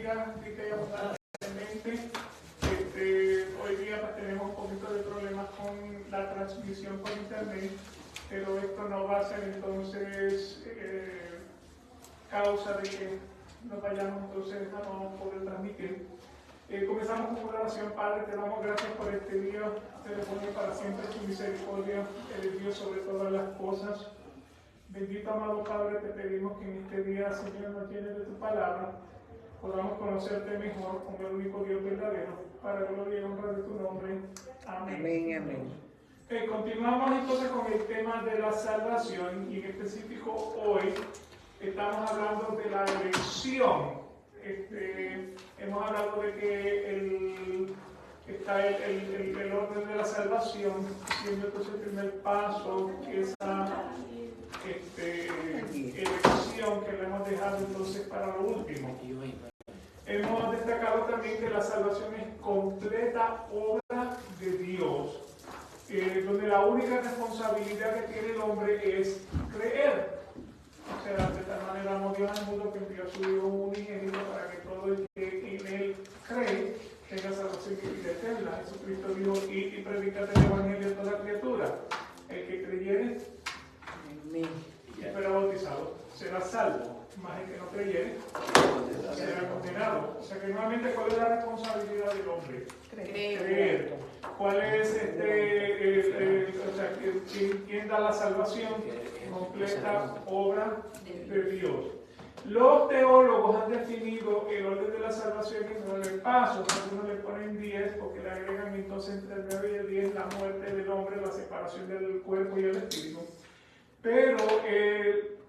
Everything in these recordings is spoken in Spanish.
bendiga rica y abundantemente. Hoy día pues, tenemos un poquito de problemas con la transmisión por internet, pero esto no va a ser entonces causa de que nos vayamos entonces a no poder transmitir. Comenzamos con una oración. Padre, te damos gracias por este día, te lo pongo para siempre tu misericordia, eres Dios sobre todas las cosas. Bendito amado Padre, te pedimos que en este día, Señor, nos llenes de tu palabra, podamos conocerte mejor como el único Dios verdadero, para gloria y honra de tu nombre. Amén. Amén, amén. Continuamos entonces con el tema de la salvación y en específico hoy estamos hablando de la elección. Hemos hablado de que está el orden de la salvación, siendo entonces el primer paso, esa elección que le hemos dejado entonces para lo último. Hemos destacado también que la salvación es completa obra de Dios, donde la única responsabilidad que tiene el hombre es creer. O sea, de tal manera amó Dios al mundo que envió a su Hijo unigénito para que todo el que en él cree tenga salvación y vida eterna. Jesucristo dijo, y predicad el evangelio a toda criatura. El que creyere y fuera bautizado será salvo, más el que no creyere será condenado. O sea que nuevamente, ¿cuál es la responsabilidad del hombre? Creer. ¿Cuál es quién da la salvación? Completa obra de Dios. Los teólogos han definido el orden de la salvación en 9 pasos. Algunos le ponen 10 porque le agregan entonces entre el 9 y el 10 la muerte del hombre, la separación del cuerpo y el espíritu. Pero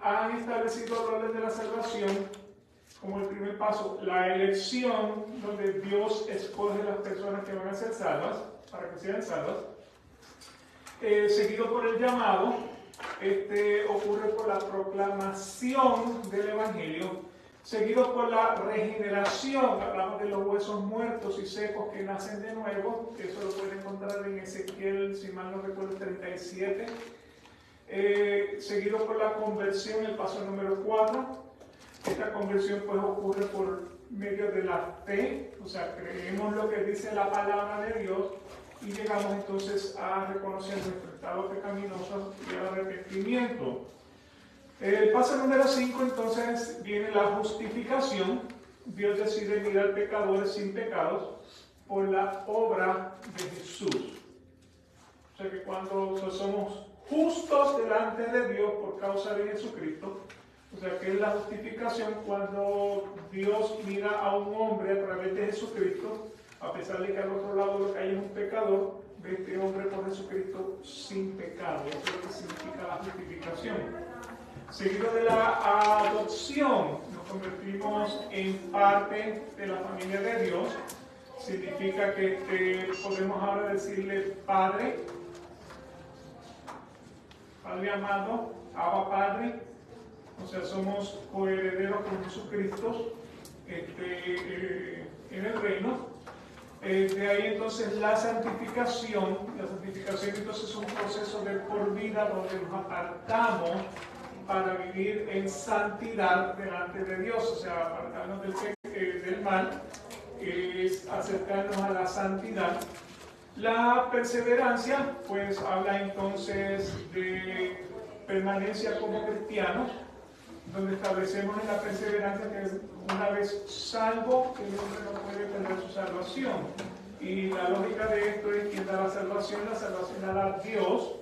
han establecido el orden de la salvación como el primer paso, la elección, donde Dios escoge las personas que van a ser salvas, para que sean salvas, seguido por el llamado. Ocurre por la proclamación del Evangelio, seguido por la regeneración. Hablamos de los huesos muertos y secos que nacen de nuevo, eso lo pueden encontrar en Ezequiel, si mal no recuerdo, 37. Seguido por la conversión, el paso número 4. Esta conversión pues ocurre por medio de la fe, o sea, creemos lo que dice la palabra de Dios y llegamos entonces a reconocer nuestro estado pecaminoso y el arrepentimiento. El paso número 5 entonces viene la justificación. Dios decide mirar pecadores sin pecados por la obra de Jesús. O sea que cuando somos justos delante de Dios por causa de Jesucristo, o sea que es la justificación cuando Dios mira a un hombre a través de Jesucristo, a pesar de que al otro lado lo que hay es un pecador, ve este hombre por Jesucristo sin pecado. Eso es lo que significa la justificación. Seguido de la adopción, nos convertimos en parte de la familia de Dios. Significa que podemos ahora decirle Padre, Padre amado, Abba Padre. O sea, somos coherederos con Jesucristo en el reino. De ahí entonces la santificación. La santificación entonces es un proceso de por vida donde nos apartamos para vivir en santidad delante de Dios. O sea, apartarnos del mal, es acercarnos a la santidad. La perseverancia, pues habla entonces de permanencia como cristianos, donde establecemos en la perseverancia que una vez salvo, el hombre no puede perder su salvación. Y la lógica de esto es quién da la salvación la da Dios.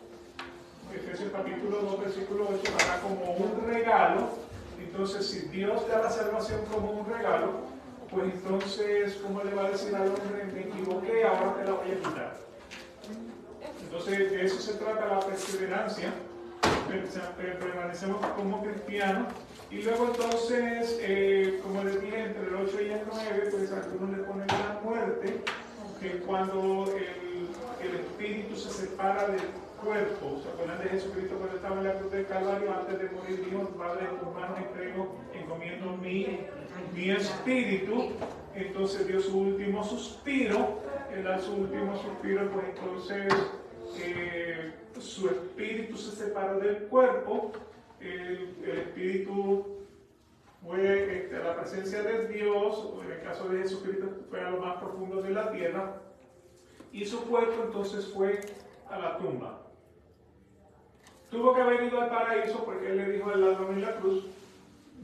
Efesios capítulo 2, versículo 8, la da como un regalo. Entonces, si Dios da la salvación como un regalo, pues entonces, ¿cómo le va a decir al hombre, me equivoqué, ahora te la voy a quitar? Entonces, de eso se trata la perseverancia. Permanecemos como cristianos y luego entonces, como les dije, entre el 8 y el 9, pues algunos le ponen la muerte, que cuando el espíritu se separa del cuerpo. ¿Se acuerdan de Jesucristo cuando estaba en la cruz del Calvario? Antes de morir dijo, Padre, en tus manos entrego, encomiendo mi espíritu. Entonces dio su último suspiro. Él da su último suspiro, pues entonces su espíritu se separó del cuerpo. El espíritu fue a la presencia de Dios, o en el caso de Jesucristo, fue a lo más profundo de la tierra, y su cuerpo entonces fue a la tumba. Tuvo que haber ido al paraíso porque él le dijo al ladrón en la cruz,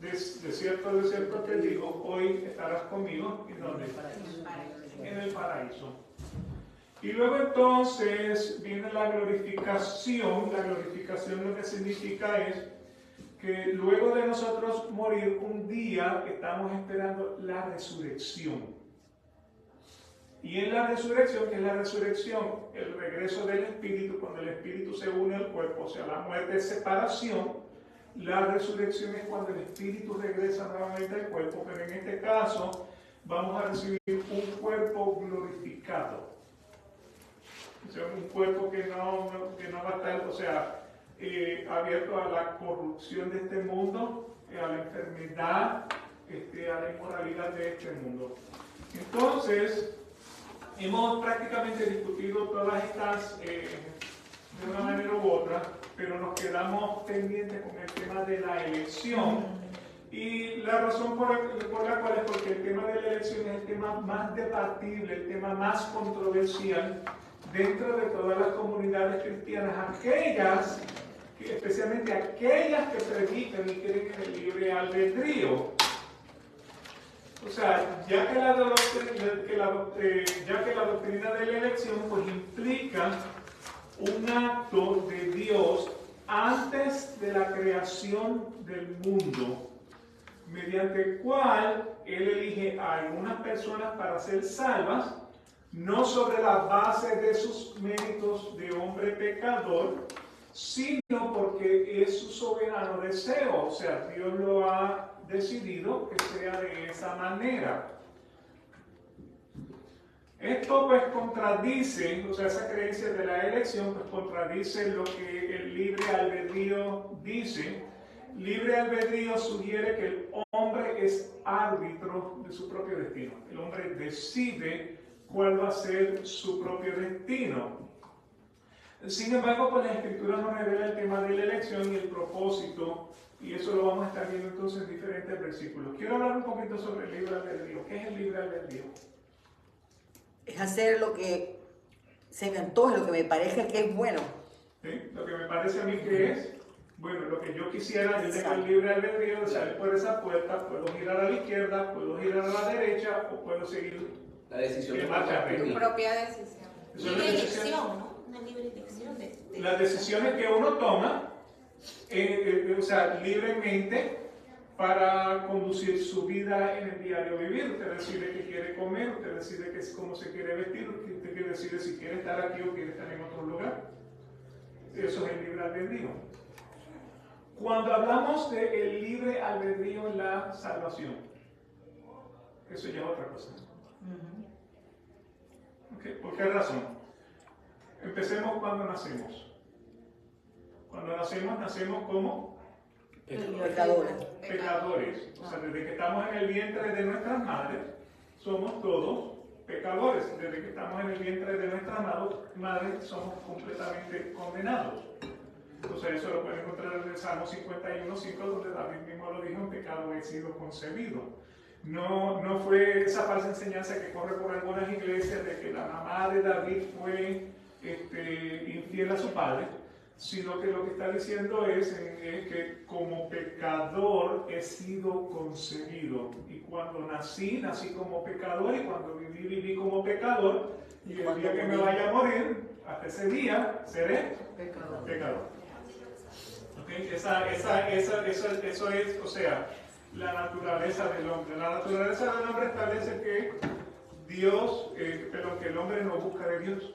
de cierto te digo, hoy estarás conmigo. ¿En dónde? En el paraíso. Y luego entonces viene la glorificación. La glorificación lo que significa es que luego de nosotros morir un día estamos esperando la resurrección. Y en la resurrección, que es la resurrección, el regreso del espíritu, cuando el espíritu se une al cuerpo, o sea, la muerte es separación. La resurrección es cuando el espíritu regresa nuevamente al cuerpo, pero en este caso vamos a recibir un cuerpo glorificado. O sea, un cuerpo que no va a estar, o sea, abierto a la corrupción de este mundo, a la enfermedad, a la inmoralidad de este mundo. Entonces, hemos prácticamente discutido todas estas de una manera u otra, pero nos quedamos pendientes con el tema de la elección. Y la razón por la cual es porque el tema de la elección es el tema más debatible, el tema más controversial dentro de todas las comunidades cristianas, aquellas, especialmente aquellas que predican y creen en el libre albedrío. O sea, ya que la doctrina de la elección pues implica un acto de Dios antes de la creación del mundo, mediante el cual Él elige a algunas personas para ser salvas, no sobre la base de sus méritos de hombre pecador, sino porque es su soberano deseo. O sea, Dios lo ha decidido que sea de esa manera. Esto pues contradice, o sea, esa creencia de la elección pues contradice lo que el libre albedrío dice. Libre albedrío sugiere que el hombre es árbitro de su propio destino. El hombre decide cuál va a ser su propio destino. Sin embargo, pues la Escritura nos revela el tema de la elección y el propósito, y eso lo vamos a estar viendo entonces en diferentes versículos. Quiero hablar un poquito sobre el libre albedrío. ¿Qué es el libre albedrío? Es hacer lo que se me antoje, lo que me parezca que es bueno. ¿Sí? Lo que me parece a mí que es, bueno, lo que yo quisiera, yo tengo el libre albedrío de salir por esa puerta, puedo girar a la izquierda, puedo girar a la derecha o puedo seguir la decisión en marcha arriba. Tu propia decisión. Libre elección, ¿no? Una libre elección de las decisiones que uno toma, o sea, libremente para conducir su vida en el diario vivir. Usted decide qué quiere comer, usted decide cómo se quiere vestir, usted decide si quiere estar aquí o quiere estar en otro lugar. Eso es el libre albedrío. Cuando hablamos del libre albedrío en la salvación, eso ya es otra cosa. ¿Okay? ¿Por qué razón? Empecemos cuando nacemos. Cuando nacemos como Pecadores. pecadores. O sea, desde que estamos en el vientre de nuestras madres, somos todos pecadores. Desde que estamos en el vientre de nuestras madres, somos completamente condenados. Entonces, eso lo pueden encontrar en el Salmo 51:5, donde David mismo lo dijo: en pecado he sido concebido. No fue esa falsa enseñanza que corre por algunas iglesias de que la mamá de David fue infiel a su padre, sino que lo que está diciendo es que como pecador he sido concebido. Y cuando nací como pecador, y cuando viví como pecador, y el día que me vaya a morir, hasta ese día seré pecador. ¿Okay? Eso es, o sea, la naturaleza del hombre. La naturaleza del hombre establece que Dios, pero que el hombre no busca de Dios.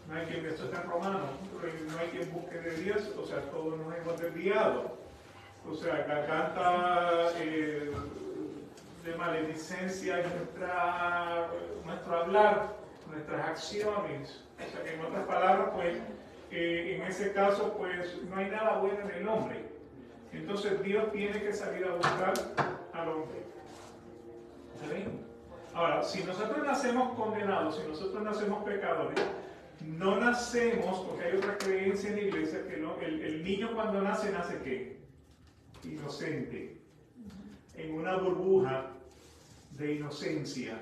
No hay quien, esto está en Romanos, no hay quien busque de Dios, o sea, todos nos hemos desviado. O sea, acá canta de maledicencia en nuestro hablar, nuestras acciones. O sea, que en otras palabras, pues, en ese caso, pues, no hay nada bueno en el hombre. Entonces, Dios tiene que salir a buscar al hombre. ¿Sí? Ahora, si nosotros nacemos condenados, si nosotros nacemos pecadores, no nacemos, porque hay otra creencia en la iglesia, que el niño cuando nace ¿qué? Inocente. En una burbuja de inocencia,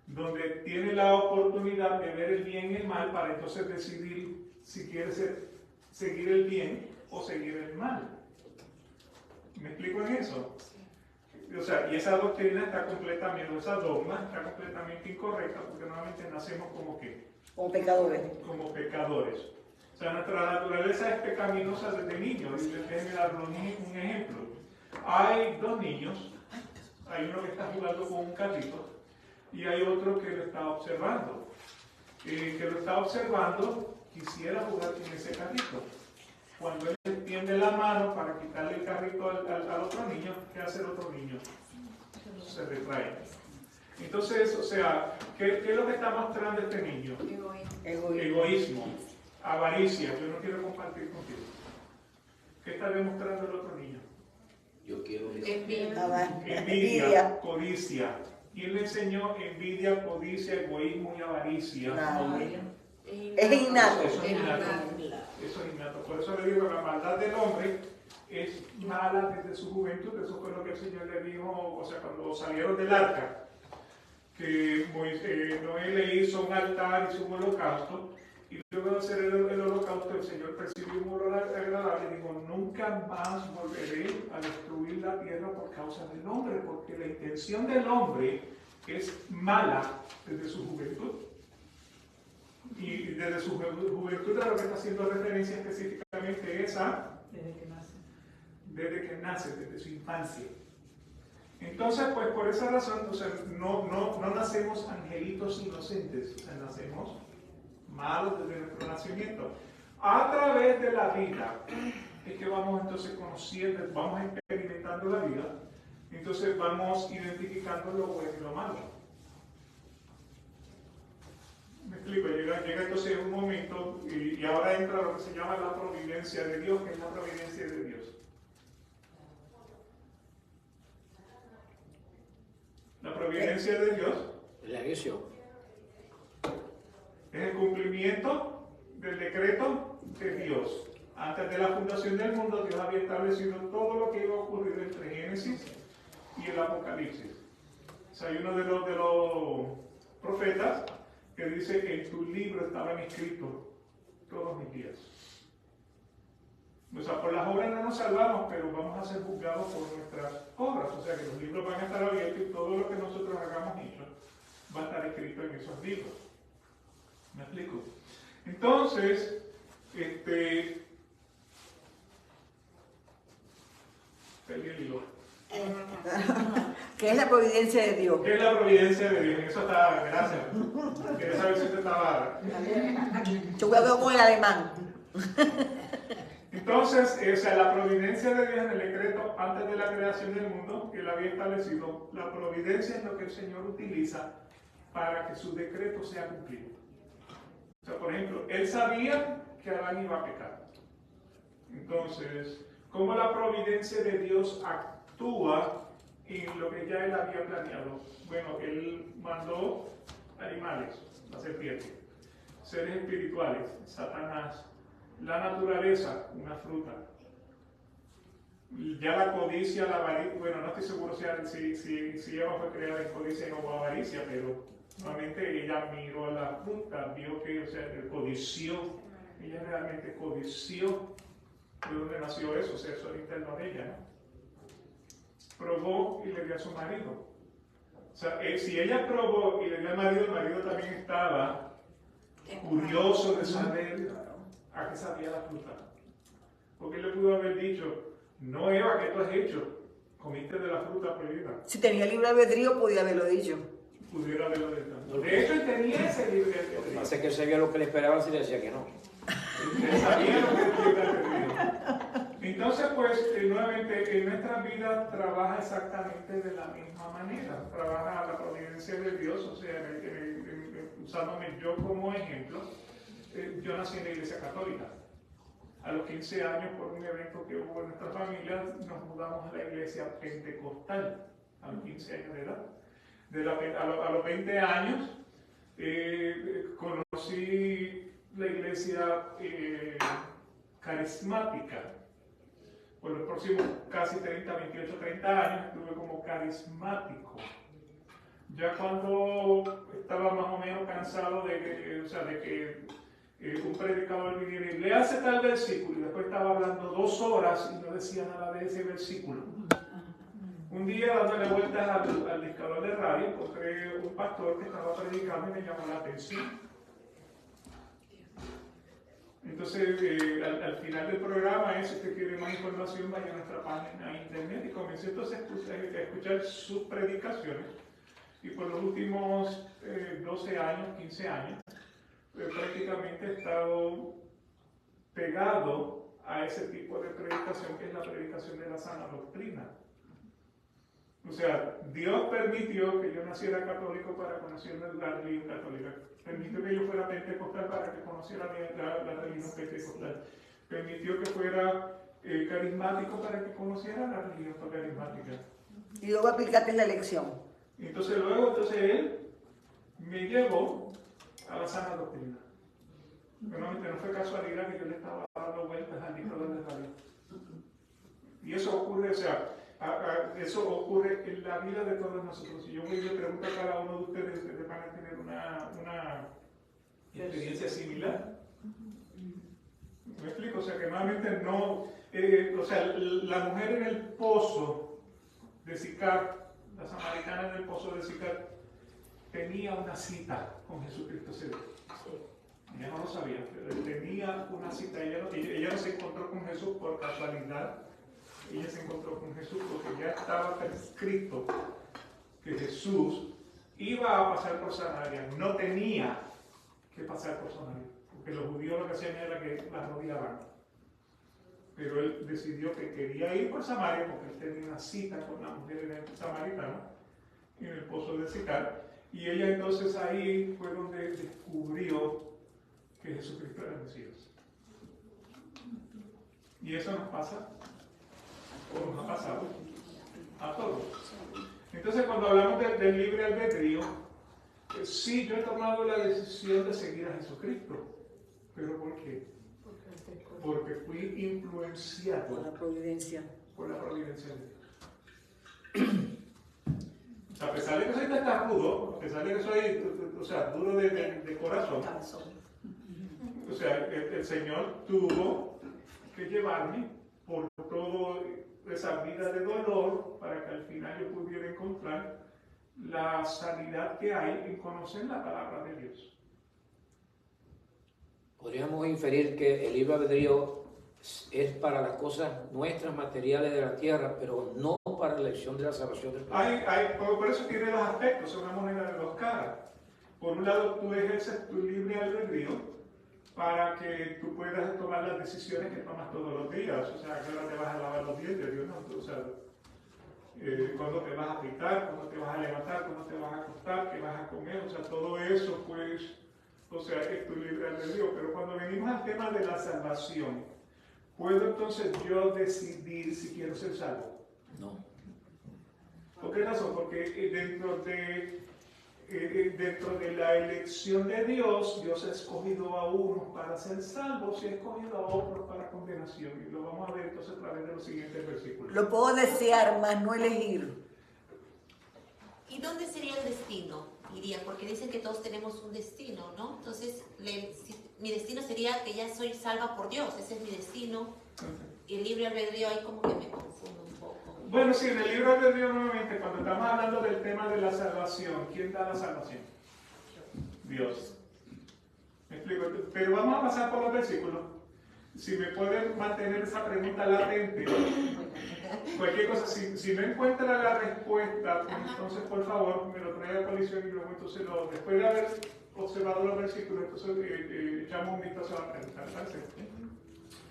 donde tiene la oportunidad de ver el bien y el mal para entonces decidir si quiere seguir el bien o seguir el mal. ¿Me explico en eso? O sea, y esa doctrina está completamente, esa dogma está completamente incorrecta porque normalmente nacemos como que Como pecadores. como pecadores. O sea, nuestra naturaleza es pecaminosa desde niños. Y déjenme darle un ejemplo. Hay dos niños, hay uno que está jugando con un carrito y hay otro que lo está observando. El que lo está observando quisiera jugar con ese carrito. Cuando él extiende la mano para quitarle el carrito al otro niño, ¿qué hace el otro niño? Se retrae. Entonces, o sea, ¿qué es lo que está mostrando este niño? Egoísmo, avaricia, yo no quiero compartir contigo. ¿Qué está demostrando el otro niño? Yo quiero Envidia, codicia. ¿Quién le enseñó envidia, codicia, egoísmo y avaricia? Es innato. Eso es innato. Eso es innato. Por eso le digo que la maldad del hombre es mala desde su juventud. Eso fue lo que el Señor le dijo, o sea, cuando salieron del arca, que Noé le hizo un altar, hizo un holocausto, y luego de hacer el holocausto el Señor percibió un olor agradable y dijo, nunca más volveré a destruir la tierra por causa del hombre, porque la intención del hombre es mala desde su juventud. Y desde su juventud a lo que está haciendo referencia específicamente es a desde que nace, desde su infancia. Entonces, pues por esa razón, o sea, no nacemos angelitos inocentes, o sea, nacemos malos desde nuestro nacimiento. A través de la vida es que vamos entonces conociendo, vamos experimentando la vida, entonces vamos identificando lo bueno y lo malo. Me explico, llega entonces un momento y ahora entra lo que se llama la providencia de Dios, que es la providencia de Dios. La providencia de Dios es el cumplimiento del decreto de Dios. Antes de la fundación del mundo, Dios había establecido todo lo que iba a ocurrir entre Génesis y el Apocalipsis. O sea, hay uno de los profetas que dice que en tu libro estaban escritos todos mis días. O sea, por las obras no nos salvamos, pero vamos a ser juzgados por nuestras obras. O sea, que los libros van a estar abiertos y todo lo que nosotros hagamos hecho va a estar escrito en esos libros. ¿Me explico? Entonces, perdí el hilo. ¿Qué es la providencia de Dios? ¿Qué es la providencia de Dios? En eso está, gracias. Quería saber si usted estaba. Yo voy a ver con el alemán. Entonces, o sea, la providencia de Dios en el decreto antes de la creación del mundo, que él había establecido, la providencia es lo que el Señor utiliza para que su decreto sea cumplido. O sea, por ejemplo, él sabía que Adán iba a pecar. Entonces, ¿cómo la providencia de Dios actúa en lo que ya él había planeado? Bueno, él mandó animales, la serpiente, seres espirituales, Satanás, la naturaleza, una fruta. Ya la codicia, la avaricia, bueno, no estoy seguro si Eva fue creada en codicia o avaricia, pero nuevamente ella miró la fruta, vio que, o sea, codició, ella realmente codició de dónde nació eso, o sea, eso es interno de ella, ¿no? Probó y le dio a su marido. O sea, si ella probó y le dio al marido, el marido también estaba curioso de saber a qué sabía la fruta. Porque él le pudo haber dicho, no Eva, ¿qué tú has hecho? Comiste de la fruta prohibida. Si tenía libre albedrío, podía haberlo dicho. Pudiera haberlo dicho. De hecho, él tenía ese libre albedrío. No sé que él sabía lo que le esperaba si le decía que no. Él sabía lo que él libre albedrío. Entonces, pues, nuevamente, en nuestra vida trabaja exactamente de la misma manera. Trabaja la providencia de Dios, o sea, usándome yo como ejemplo. Yo nací en la Iglesia Católica. A los 15 años, por un evento que hubo en nuestra familia, nos mudamos a la Iglesia Pentecostal, a los 15 años de edad. A los 20 años, conocí la Iglesia carismática. Por los próximos casi 30, 28, 30 años, estuve como carismático. Ya cuando estaba más o menos cansado de que un predicador viniera y le hace tal versículo y después estaba hablando 2 horas y no decía nada de ese versículo. Un día dándole vueltas al discador de radio, encontré un pastor que estaba predicando y me llamó la atención. Entonces, al final del programa, si usted quiere más información, vaya a nuestra página de internet y comencé entonces a escuchar sus predicaciones. Y por los últimos 12 años, 15 años, prácticamente he estado pegado a ese tipo de predicación que es la predicación de la sana doctrina. O sea, Dios permitió que yo naciera católico para conocer la religión católica. Permitió que yo fuera pentecostal para que conociera la religión pentecostal. Permitió que fuera carismático para que conociera la religión carismática. Y luego aplicaste la lección. Entonces él me llevó a la sana doctrina. Realmente no fue casualidad que yo le estaba dando vueltas al dictador de radio. Y eso ocurre, o sea, eso ocurre en la vida de todos nosotros. Si yo voy y le pregunto a cada uno de ustedes van a tener una experiencia similar. ¿Me explico? O sea, que normalmente no, o sea, la mujer en el pozo de Sicar, la samaritana en el pozo de Sicar, tenía una cita con Jesucristo. Ella no lo sabía, pero tenía una cita. Ella no se encontró con Jesús por casualidad. Ella se encontró con Jesús porque ya estaba prescrito que Jesús iba a pasar por Samaria. No tenía que pasar por Samaria, porque los judíos lo que hacían era que la rodeaban. Pero él decidió que quería ir por Samaria porque él tenía una cita con la mujer samaritana en el pozo de Sicar. Y ella entonces ahí fue donde descubrió que Jesucristo era el Mesías. Y eso nos pasa, o nos ha pasado, a todos. Entonces cuando hablamos del libre albedrío, sí, yo he tomado la decisión de seguir a Jesucristo. ¿Pero por qué? Porque fui influenciado Por la providencia. por la providencia de Dios. A pesar de que soy testarudo, a pesar de que soy, o sea, duro de corazón, o sea, el Señor tuvo que llevarme por toda esa vida de dolor para que al final yo pudiera encontrar la sanidad que hay en conocer la palabra de Dios. Podríamos inferir que el libre albedrío es para las cosas nuestras, materiales de la tierra, pero no para la elección de la salvación del pecado. Por eso tiene dos aspectos, es una moneda de 2 caras. Por un lado, tú ejerces tu libre albedrío para que tú puedas tomar las decisiones que tomas todos los días. O sea, ¿a qué hora te vas a lavar los dientes? Dios no, o sea, cuándo te vas a afeitar, cuándo te vas a levantar, cuándo te vas a acostar, qué vas a comer, o sea, todo eso, pues, o sea, es tu libre albedrío. Pero cuando venimos al tema de la salvación, ¿puedo entonces yo decidir si quiero ser salvo? No. ¿Por qué razón? Porque dentro de la elección de Dios, Dios ha escogido a unos para ser salvos y ha escogido a otros para condenación. Y lo vamos a ver entonces a través de los siguientes versículos. Lo puedo desear, mas no elegir. ¿Y dónde sería el destino? Iría, porque dicen que todos tenemos un destino, ¿no? Entonces, mi destino sería que ya soy salva por Dios, ese es mi destino. Y el libre albedrío ahí como que me confundo un poco. Bueno, sí, en el libro de Dios nuevamente, cuando estamos hablando del tema de la salvación, ¿quién da la salvación? Dios. ¿Me explico? Pero vamos a pasar por los versículos. Si me pueden mantener esa pregunta latente, cualquier cosa, si no encuentra la respuesta, pues entonces por favor me lo trae a colisión y luego entonces después de haber observado los versículos, entonces echamos un vistazo a la pregunta.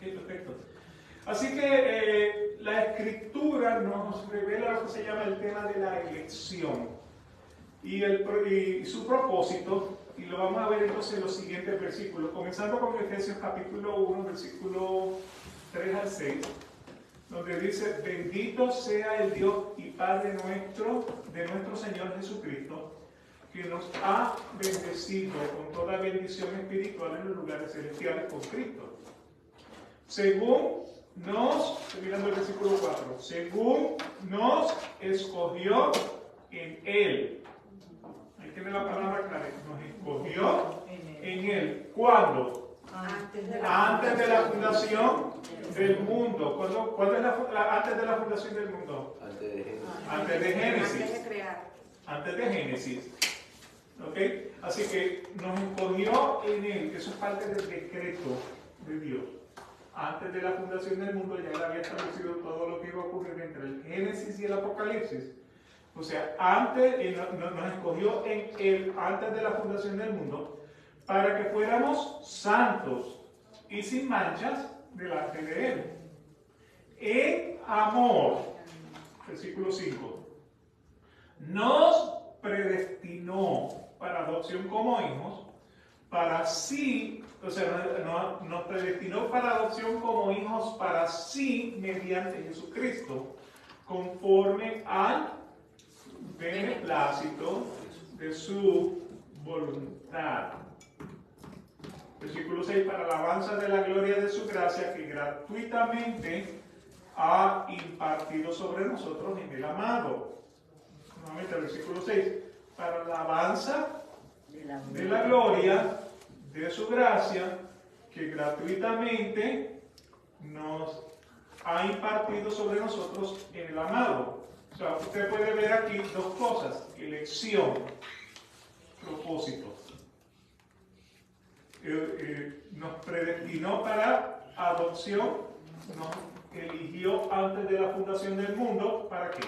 Perfecto. Así que la Escritura nos revela lo que se llama el tema de la elección y su propósito, y lo vamos a ver entonces en los siguientes versículos, comenzando con Efesios capítulo 1, versículo 3 al 6, donde dice: bendito sea el Dios y Padre nuestro, de nuestro Señor Jesucristo, que nos ha bendecido con toda bendición espiritual en los lugares celestiales con Cristo, según estoy mirando el versículo 4, según nos escogió en Él. Ahí tiene la palabra clara, nos escogió en Él. ¿Cuándo? Antes de la fundación del mundo. ¿Cuándo es antes de la fundación del mundo? Antes de Génesis. Antes de Génesis. ¿Ok? Así que nos escogió en Él. Eso es parte del decreto de Dios. Antes de la fundación del mundo ya él había establecido todo lo que iba a ocurrir entre el Génesis y el Apocalipsis. O sea, nos escogió en Él antes de la fundación del mundo para que fuéramos santos y sin manchas delante de Él. En amor, versículo 5, nos predestinó para adopción como hijos, para sí, o sea, nos predestinó para adopción como hijos, para sí, mediante Jesucristo, conforme al beneplácito de su voluntad. Versículo 6, para alabanza de la gloria de su gracia, que gratuitamente ha impartido sobre nosotros en el amado. Nuevamente, versículo 6, para alabanza de la gloria de su gracia, que gratuitamente nos ha impartido sobre nosotros en el amado. O sea, usted puede ver aquí dos cosas: elección, propósito. Nos predestinó para adopción, nos eligió antes de la fundación del mundo. ¿Para qué?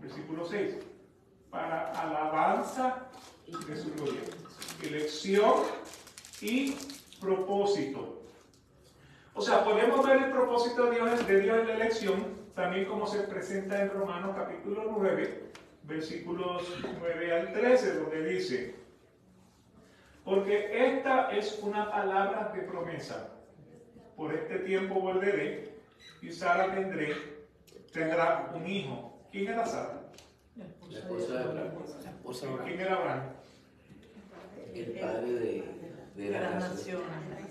Versículo 6, para alabanza de su gloria. Elección y propósito. O sea, podemos ver el propósito de Dios en la elección, también como se presenta en Romanos capítulo 9, versículos 9 al 13, donde dice: porque esta es una palabra de promesa. Por este tiempo volveré y Sara tendrá un hijo. ¿Quién era Sara? La esposa de Abraham. ¿Quién era Abraham? El padre de la nación.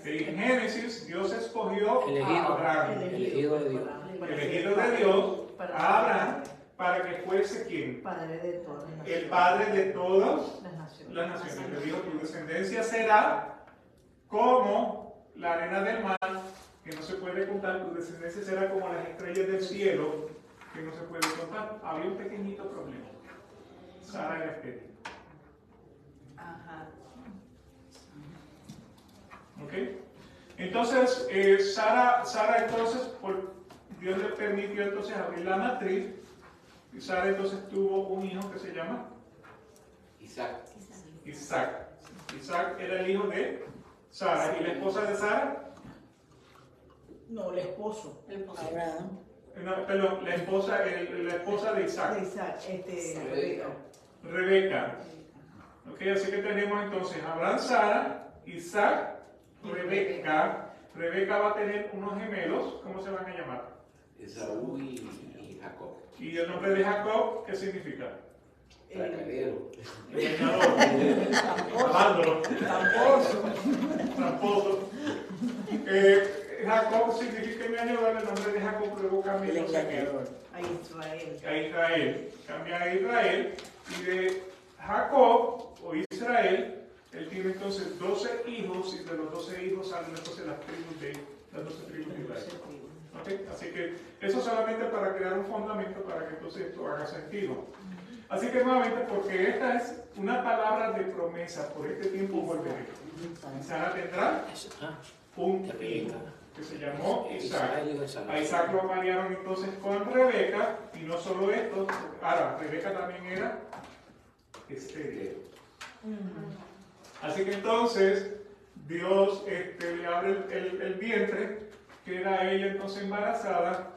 En Génesis, Dios escogió a Abraham, Elegido de Dios. elegido de Dios, a Abraham, para que fuese ¿quién? Padre de todas las El padre de todas naciones. las naciones. Le dijo: tu descendencia será como la arena del mar, que no se puede contar. Tu descendencia será como las estrellas del cielo, que no se puede contar. Había un pequeñito problema. Sara era estéril. Ajá. ¿Ok? Entonces, Sara entonces, Dios le permitió entonces abrir la matriz, y Sara entonces tuvo un hijo que se llama Isaac. Isaac era el hijo de Sara. ¿Y la esposa de Sara? No, el esposo. Abraham. No, perdón, la esposa de Isaac. De Isaac, Rebeca. Rebeca. Ok, así que tenemos entonces Abraham, Sara, Isaac, Rebeca. Rebeca va a tener unos gemelos. ¿Cómo se van a llamar? Esaú y Jacob. Y el nombre de Jacob, ¿qué significa? Tracalero. Engañador. Malandro. Tramposo. Jacob significa engañador. El nombre de Jacob provoca El engañador. A Israel. a Israel. Cambia a Israel. Y de Jacob o Israel, él tiene entonces 12 hijos. Y de los 12 hijos salen entonces las 12 tribus de Israel. ¿Okay? Así que eso solamente para crear un fundamento para que entonces esto haga sentido. Así que nuevamente, porque esta es una palabra de promesa: por este tiempo volveré. Y Sara tendrá un hijo que se llamó Isaac. A Isaac lo amarían entonces con Rebeca, y no solo esto, ahora Rebeca también era estéril. Así que entonces Dios le abre el vientre, queda ella entonces embarazada,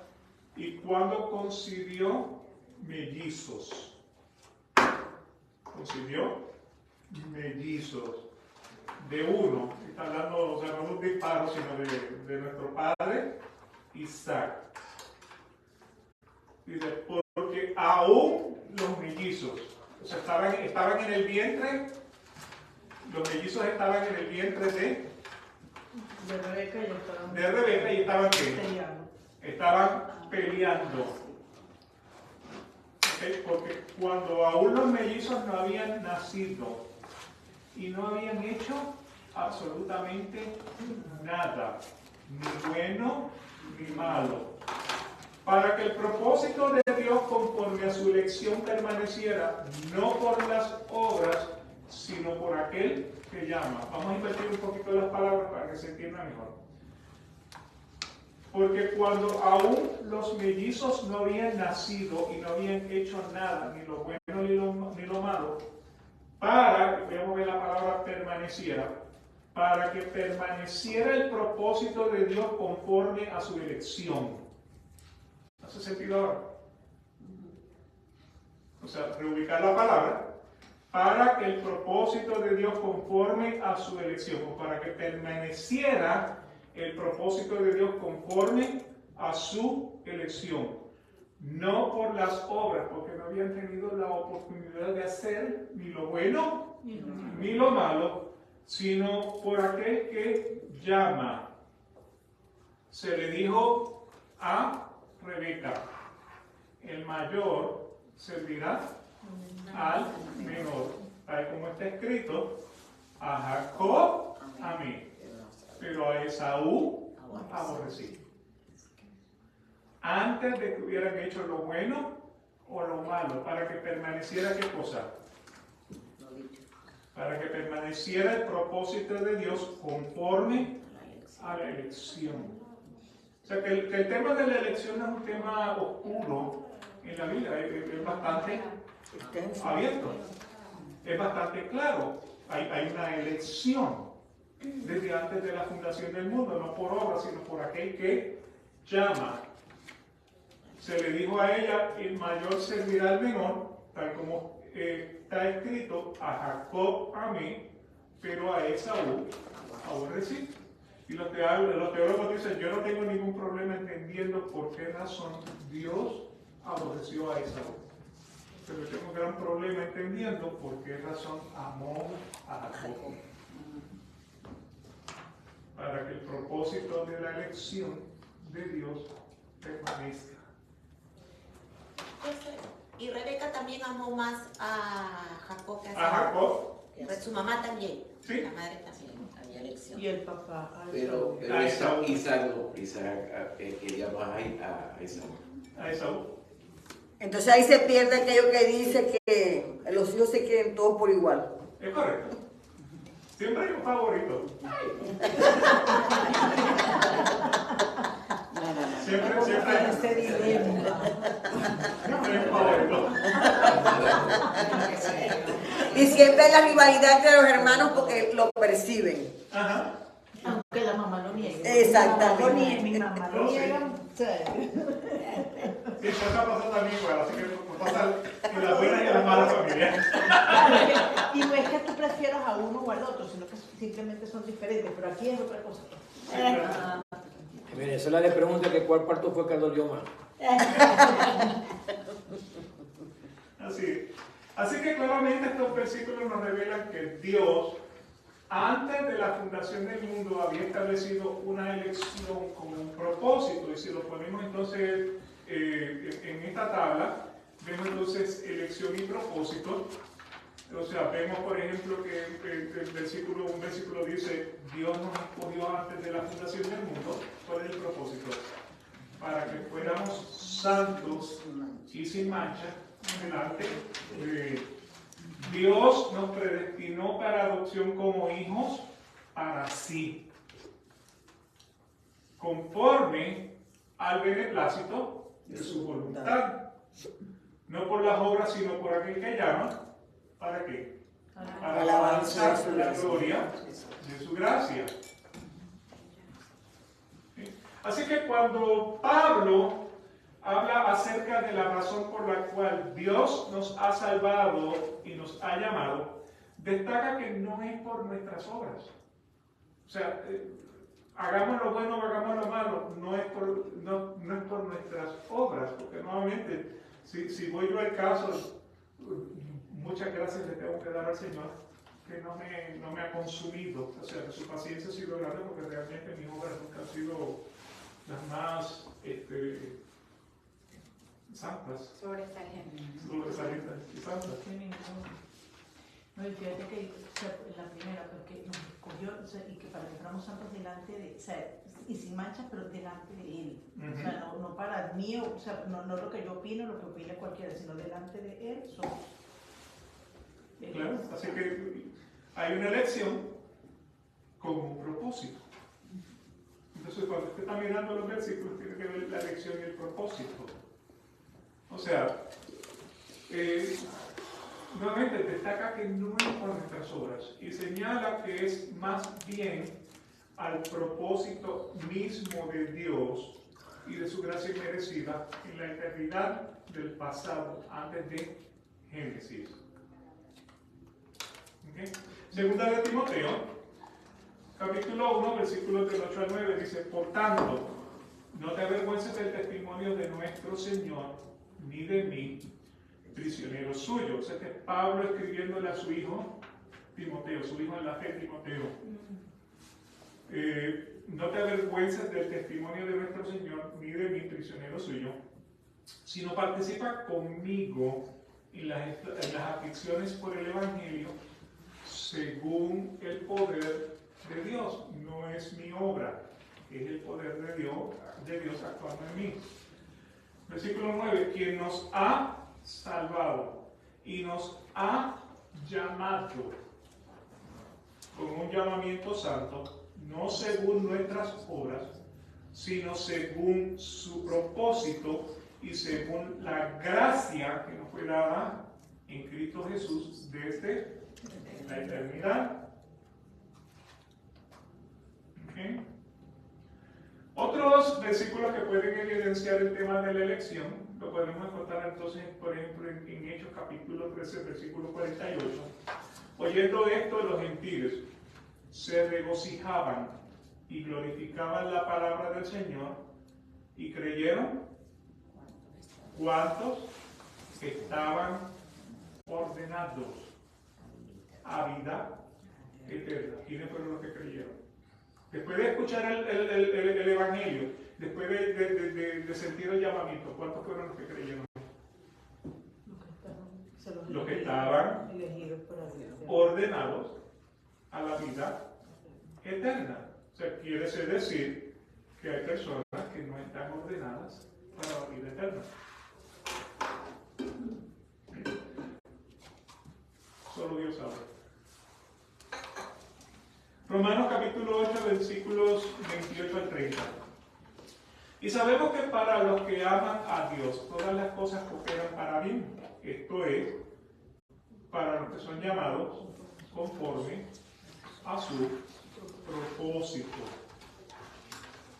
y cuando concibió mellizos, de uno, está hablando, o sea, no de un disparo, sino de nuestro padre Isaac. Dice: porque aún los mellizos, o sea, estaban en el vientre, los mellizos estaban en el vientre de De Rebeca y estaban. Rebeca, y estaban ¿qué? estaban peleando. ¿Okay? Porque cuando aún los mellizos no habían nacido y no habían hecho absolutamente nada, ni bueno ni malo, para que el propósito de Dios conforme a su elección permaneciera, no por las obras, sino por aquel que llama. Vamos a invertir un poquito las palabras para que se entienda mejor. Porque cuando aún los mellizos no habían nacido y no habían hecho nada, ni lo bueno ni lo malo, voy a mover la palabra permaneciera, para que permaneciera el propósito de Dios conforme a su elección. ¿Hace sentido ahora? O sea, reubicar la palabra, para que el propósito de Dios conforme a su elección, o para que permaneciera el propósito de Dios conforme a su elección. No por las obras, porque no habían tenido la oportunidad de hacer ni lo bueno ni lo malo, sino por aquel que llama. Se le dijo a Rebeca: el mayor servirá al menor, tal como está escrito: a Jacob amé, pero a Esaú aborrecí. Antes de que hubieran hecho lo bueno o lo malo, para que permaneciera ¿qué cosa? Para que permaneciera el propósito de Dios conforme a la elección. O sea, que el tema de la elección no es un tema oscuro en la Biblia, es bastante abierto, es bastante claro. Hay una elección desde antes de la fundación del mundo, no por obra, sino por aquel que llama. Se le dijo a ella: el mayor servirá al menor, tal como está escrito: a Jacob amé, pero a Esaú aborrecí. Y los teólogos dicen: yo no tengo ningún problema entendiendo por qué razón Dios aborreció a Esaú, pero tengo un gran problema entendiendo por qué razón amó a Jacob. Para que el propósito de la elección de Dios permanezca. Y Rebeca también amó más a Jacob que A Jacob, su mamá también. Sí. La madre también. Había elección. Y el papá. Pero Isaac quería más a Esaú. a Esaú. Entonces ahí se pierde aquello que dice que los hijos se quieren todos por igual. Es correcto. Siempre hay un favorito. Siempre hay Ese dilema. un favorito. Y siempre hay la rivalidad entre los hermanos porque lo perciben. Ajá. Aunque la mamá lo niegue. Exactamente. Mi mamá lo Oh, sí. niega. Sí. Sí, eso está pasando también igual, así que nos pasa en las buenas y en las malas familias. Y no es que tú prefieras a uno o al otro, sino que simplemente son diferentes. Pero aquí es otra cosa. En Venezuela le pregunta que cuál parto fue que dolió más. Así que claramente estos versículos nos revelan que Dios, antes de la fundación del mundo, había establecido una elección como un propósito. Y si lo ponemos entonces en esta tabla, vemos entonces elección y propósito. O sea, vemos por ejemplo que un versículo dice: Dios nos escogió antes de la fundación del mundo. ¿Cuál es el propósito? Para que fuéramos santos y sin mancha delante de Él. Dios nos predestinó para adopción como hijos para sí, conforme al beneplácito de su voluntad. No por las obras, sino por aquel que llama. ¿Para qué? Para alabanza de la gloria de su gracia. ¿Sí? Así que cuando Pablo habla acerca de la razón por la cual Dios nos ha salvado y nos ha llamado, destaca que no es por nuestras obras. O sea, hagamos lo bueno o hagamos lo malo, no es por nuestras obras, porque nuevamente, si voy yo al caso, muchas gracias le tengo que dar al Señor, que no me ha consumido. O sea, que su paciencia ha sido grande, porque realmente mis obras nunca han sido las más santas, Sobresaliente. sobresalientes y santas. No, y fíjate que o sea, la primera, porque nos escogió, o sea, y que para que fuéramos santos delante de, o sea, y sin manchas, pero delante de Él. O sea, no para mí, o sea, no lo que yo opino, lo que opine cualquiera, sino delante de Él somos. Claro, así que hay una elección con un propósito. Entonces, cuando usted está mirando los versículos, tiene que ver la elección y el propósito. O sea, nuevamente destaca que no es por nuestras obras y señala que es más bien al propósito mismo de Dios y de su gracia inmerecida en la eternidad del pasado, antes de Génesis. ¿Okay? Segunda de Timoteo, capítulo 1, versículos del 8 al 9, dice: por tanto, no te avergüences del testimonio de nuestro Señor, ni de mí, prisionero suyo. O sea, que Pablo escribiéndole a su hijo Timoteo, su hijo en la fe, Timoteo. No te avergüences del testimonio de nuestro Señor, ni de mí, prisionero suyo, sino participa conmigo en las aflicciones por el Evangelio, según el poder de Dios. No es mi obra, es el poder de Dios actuando en mí. Versículo 9, quien nos ha salvado y nos ha llamado con un llamamiento santo, no según nuestras obras, sino según su propósito y según la gracia que nos fue dada en Cristo Jesús desde la eternidad. ¿Okay? Otros versículos que pueden evidenciar el tema de la elección lo podemos encontrar entonces, por ejemplo, en Hechos capítulo 13, versículo 48. Oyendo esto, los gentiles se regocijaban y glorificaban la palabra del Señor, y creyeron cuantos estaban ordenados a vida eterna. ¿Quiénes fueron los que creyeron? Después de escuchar el Evangelio, después de sentir el llamamiento, ¿cuántos fueron los que creyeron? Los que estaban elegidos por Dios, ordenados a la vida eterna. O sea, quiere decir que hay personas que no están ordenadas para la vida eterna. Solo Dios sabe. Romanos capítulo 8, versículos 28 al 30. Y sabemos que para los que aman a Dios, todas las cosas cooperan para bien. Esto es, para los que son llamados conforme a su propósito.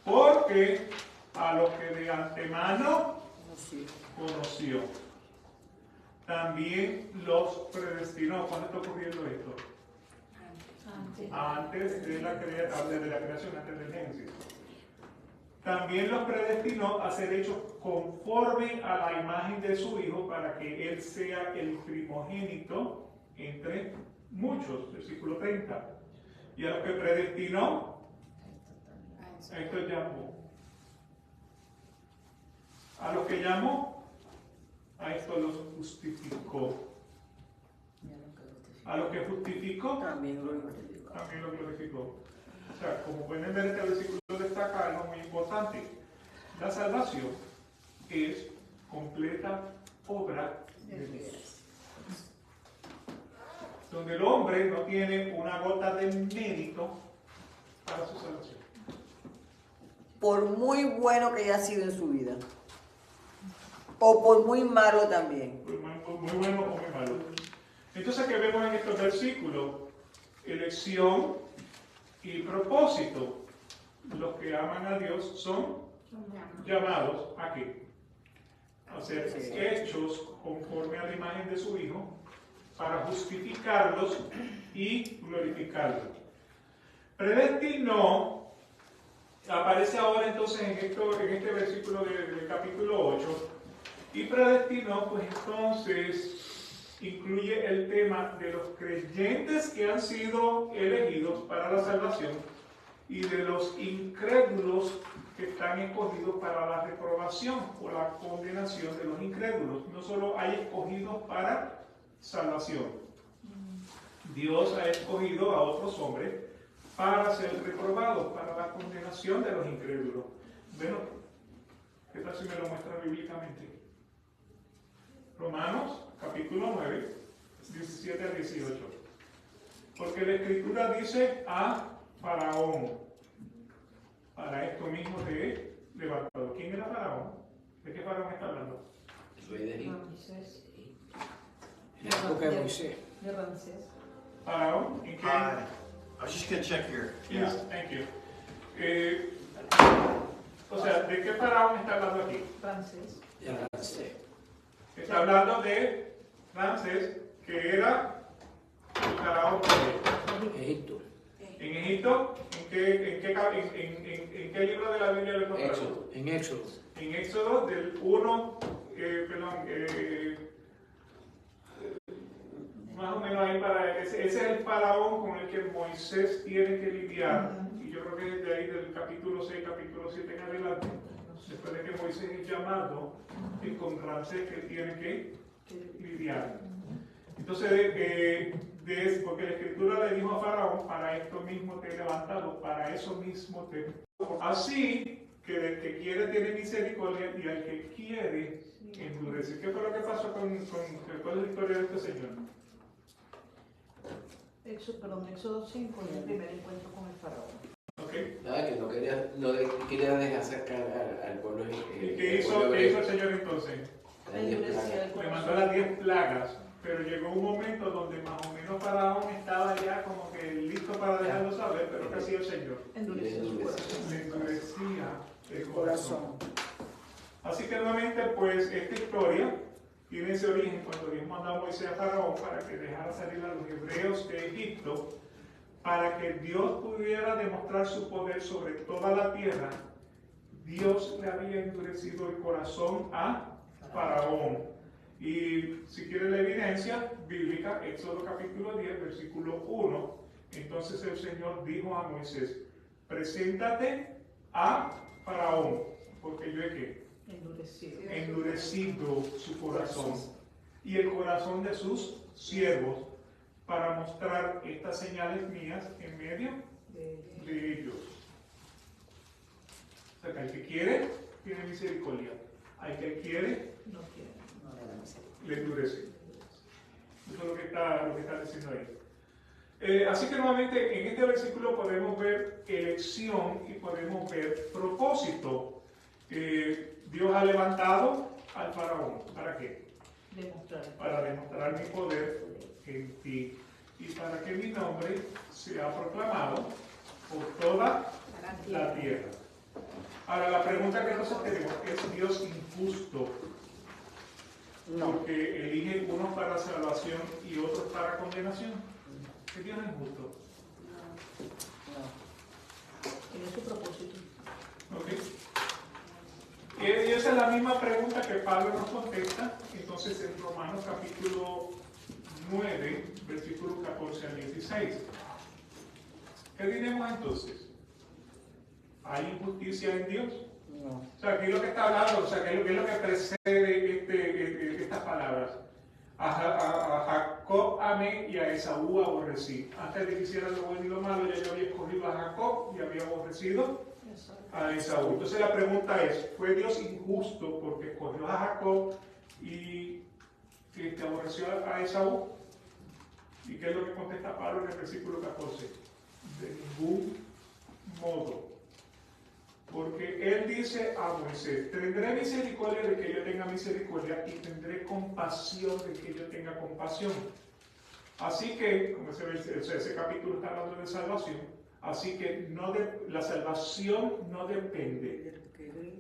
Porque a los que de antemano conoció, también los predestinó. ¿Cuándo está ocurriendo esto? Antes de la creación, antes del Génesis. También los predestinó a ser hechos conforme a la imagen de su Hijo, para que Él sea el primogénito entre muchos. Versículo 30. Y a los que predestinó, a estos llamó. A los que llamó, a estos los justificó. A los que justificó, También lo glorificó. también lo glorificó. O sea, como pueden ver, este versículo destaca algo muy importante. La salvación es completa obra de Dios, donde el hombre no tiene una gota de mérito para su salvación. Por muy bueno que haya sido en su vida. O por muy malo también. Muy bueno o muy malo. Entonces, ¿qué vemos en estos versículos? Elección y propósito. Los que aman a Dios son llamados a qué? A ser hechos conforme a la imagen de su Hijo, para justificarlos y glorificarlos. Predestinó, aparece ahora entonces en este versículo del capítulo 8, y predestinó, pues entonces incluye el tema de los creyentes que han sido elegidos para la salvación y de los incrédulos que están escogidos para la reprobación o la condenación de los incrédulos. No solo hay escogidos para salvación. Dios ha escogido a otros hombres para ser reprobados, para la condenación de los incrédulos. Bueno, ¿qué tal si me lo muestra bíblicamente? Romanos, capítulo 9, 17 al 18. Porque la Escritura dice a Faraón, para esto mismo te he levantado. ¿Quién era Faraón? ¿De qué Faraón está hablando? Rey de Egipto. Ramsés. En la época de Moisés. De Ramsés. Faraón, ¿en qué? I was just going to check here. Yes, thank you. O sea, ¿de qué Faraón está hablando aquí? Ramsés. De Ramsés. Está hablando de Ramsés, que era el Faraón de Egipto. en Egipto. ¿En qué libro de la Biblia lo encontramos? Éxodo. En Éxodo. En Éxodo del 1, más o menos ahí ese es el faraón con el que Moisés tiene que lidiar. Y yo creo que desde ahí del capítulo 6, capítulo 7 en adelante, después de que Moisés es llamado, es con Ramsés que tiene que lidiar. Entonces, porque la Escritura le dijo a Faraón, para esto mismo te he levantado, para eso mismo te... Así que el que quiere tiene misericordia y al que quiere endurece. ¿Qué fue lo que pasó con cuál es la historia de este señor? Éxodo 5 y el primer encuentro con el faraón. ¿Ok? Nada, que no quería dejar sacar al pueblo. ¿Y qué hizo el señor entonces? Endurecía el Le mandó las 10 plagas, pero llegó un momento donde más o menos Faraón estaba ya como que listo para dejarlo saber, pero ¿qué hacía el Señor? Endurecía su corazón. Le endurecía el corazón. Corazón. Así que nuevamente, pues, esta historia tiene ese origen cuando Dios mandó a Moisés a Faraón para que dejara salir a los hebreos de Egipto, para que Dios pudiera demostrar su poder sobre toda la tierra. Dios le había endurecido el corazón a Faraón. Y si quiere la evidencia bíblica, Éxodo capítulo 10, versículo 1, entonces el Señor dijo a Moisés, preséntate a Faraón, porque yo he ¿qué? Endurecido su corazón y el corazón de sus siervos para mostrar estas señales mías en medio de ellos. O sea, que el que quiere, tiene misericordia. Al que quiere, No quiere. le endurece. Eso es lo que está diciendo ahí. Así que nuevamente en este versículo podemos ver elección y podemos ver propósito. Dios ha levantado al faraón. ¿Para qué? Demostrar. Para demostrar mi poder en ti y para que mi nombre sea proclamado por toda la tierra. Ahora la pregunta que nosotros tenemos, ¿es Dios injusto? No. Porque elige unos para salvación y otros para condenación. ¿Es Dios injusto? Tiene su propósito. ¿Ok? Y esa es la misma pregunta que Pablo nos contesta entonces en Romanos capítulo 9, versículos 14 al 16. ¿Qué diremos entonces? ¿Hay injusticia en Dios? No. O sea, ¿qué es lo que está hablando? O sea, ¿qué es lo que precede estas palabras? A Jacob amé y a Esaú aborrecí. Antes de que hiciera lo bueno y lo malo, ya yo había escogido a Jacob y había aborrecido a Esaú. Entonces la pregunta es, ¿fue Dios injusto porque escogió a Jacob y aborreció a Esaú? ¿Y qué es lo que contesta Pablo en el versículo 14? De ningún modo. Porque él dice a Moisés, tendré misericordia de que yo tenga misericordia y tendré compasión de que yo tenga compasión. Así que, como ese capítulo está hablando de salvación, así que la salvación no depende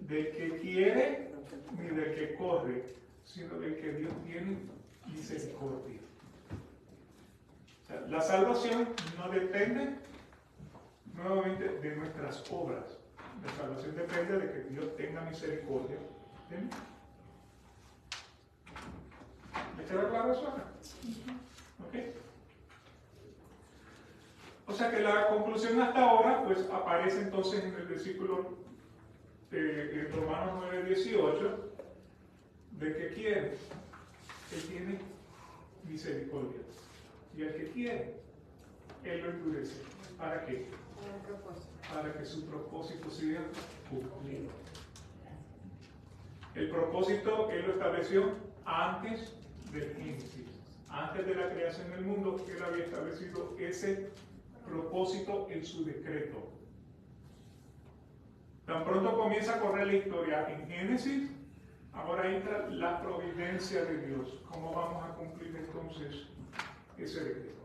del que quiere ni del que corre, sino del que Dios tiene misericordia. O sea, la salvación no depende nuevamente de nuestras obras. La salvación depende de que Dios tenga misericordia. ¿Entiendes? ¿Me queda claro eso acá? ¿Ok? O sea que la conclusión hasta ahora pues aparece entonces en el versículo en Romanos 9:18, de que quiere, Él tiene misericordia. Y el que quiere, Él lo endurece. ¿Para qué? Para que su propósito sea cumplido. El propósito Él lo estableció antes del Génesis. Antes de la creación del mundo, Él había establecido ese propósito en su decreto. Tan pronto comienza a correr la historia en Génesis, ahora entra la providencia de Dios. ¿Cómo vamos a cumplir entonces ese decreto?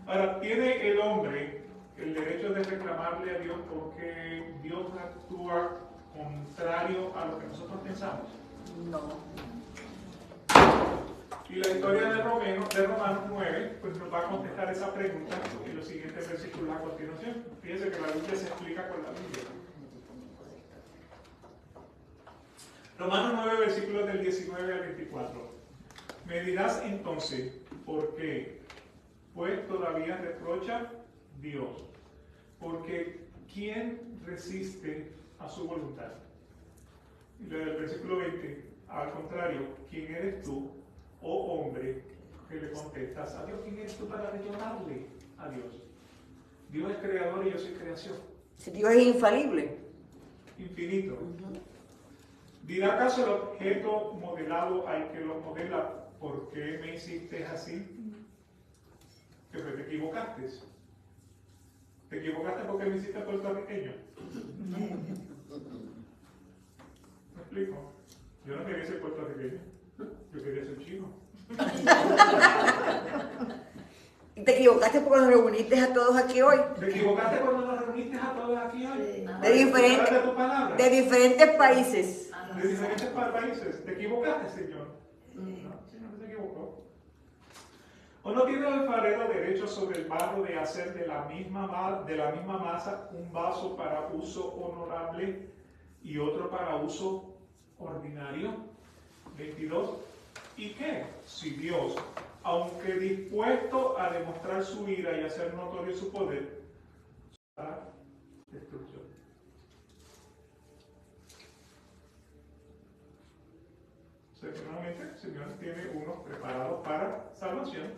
Ahora, ¿tiene el hombre el derecho de reclamarle a Dios porque Dios actúa contrario a lo que nosotros pensamos? No. Y la historia de Romanos 9 pues nos va a contestar esa pregunta en los siguientes versículos a continuación. Fíjense que la Biblia se explica con la Biblia. Romanos 9, versículos del 19 al 24. Me dirás entonces, ¿por qué? Pues todavía reprocha Dios. Porque ¿quién resiste a su voluntad? Y el versículo 20, al contrario, ¿quién eres tú, oh hombre, que le contestas a Dios? ¿Quién eres tú para reclamarle a Dios? Dios es creador y yo soy creación. Si Dios es infalible. Infinito. ¿Dirá acaso el objeto modelado al que lo modela, ¿por qué me hiciste así? Que te equivocaste. ¿Te equivocaste porque me hiciste puertorriqueño? ¿Me explico? Yo no quería ser puertorriqueño, yo quería ser chino. ¿Y te equivocaste porque nos reuniste a todos aquí hoy? ¿Te equivocaste cuando nos reuniste a todos aquí hoy? De diferentes países. De diferentes países. ¿Te equivocaste, Señor? No, Señor no se equivocó. ¿O no tiene el alfarero derecho sobre el barro de hacer de la misma masa un vaso para uso honorable y otro para uso ordinario? 22. ¿Y qué? Si Dios, aunque dispuesto a demostrar su ira y hacer notorio su poder, para destrucción. O sea que nuevamente el Señor tiene unos preparados para salvación,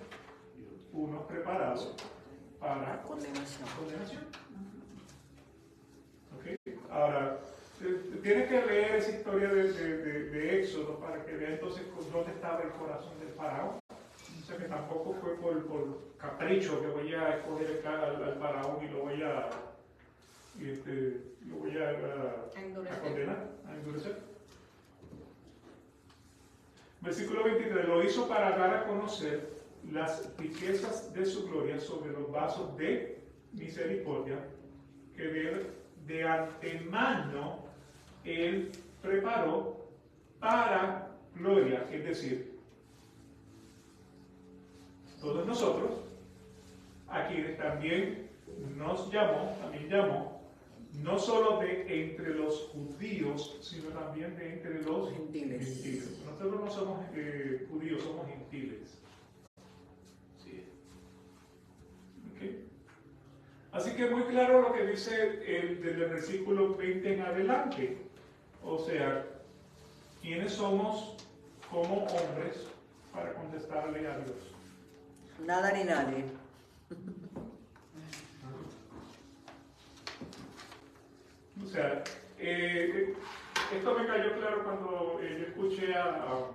unos preparados para Condenación. ¿Okay? Ahora, tienes que leer esa historia de Éxodo para que vea entonces dónde estaba el corazón del faraón. O sea que tampoco fue por capricho que voy a escoger al faraón y lo voy a condenar, a endurecer. Versículo 23, lo hizo para dar a conocer las riquezas de su gloria sobre los vasos de misericordia que de antemano Él preparó para gloria, es decir, todos nosotros, a quienes también llamó, no solo de entre los judíos, sino también de entre los gentiles. Nosotros no somos judíos, somos gentiles. Sí. ¿Okay? Así que muy claro lo que dice desde el versículo 20 en adelante. O sea, ¿quiénes somos como hombres para contestarle a Dios? Nada ni nadie. O sea, esto me cayó claro cuando yo escuché a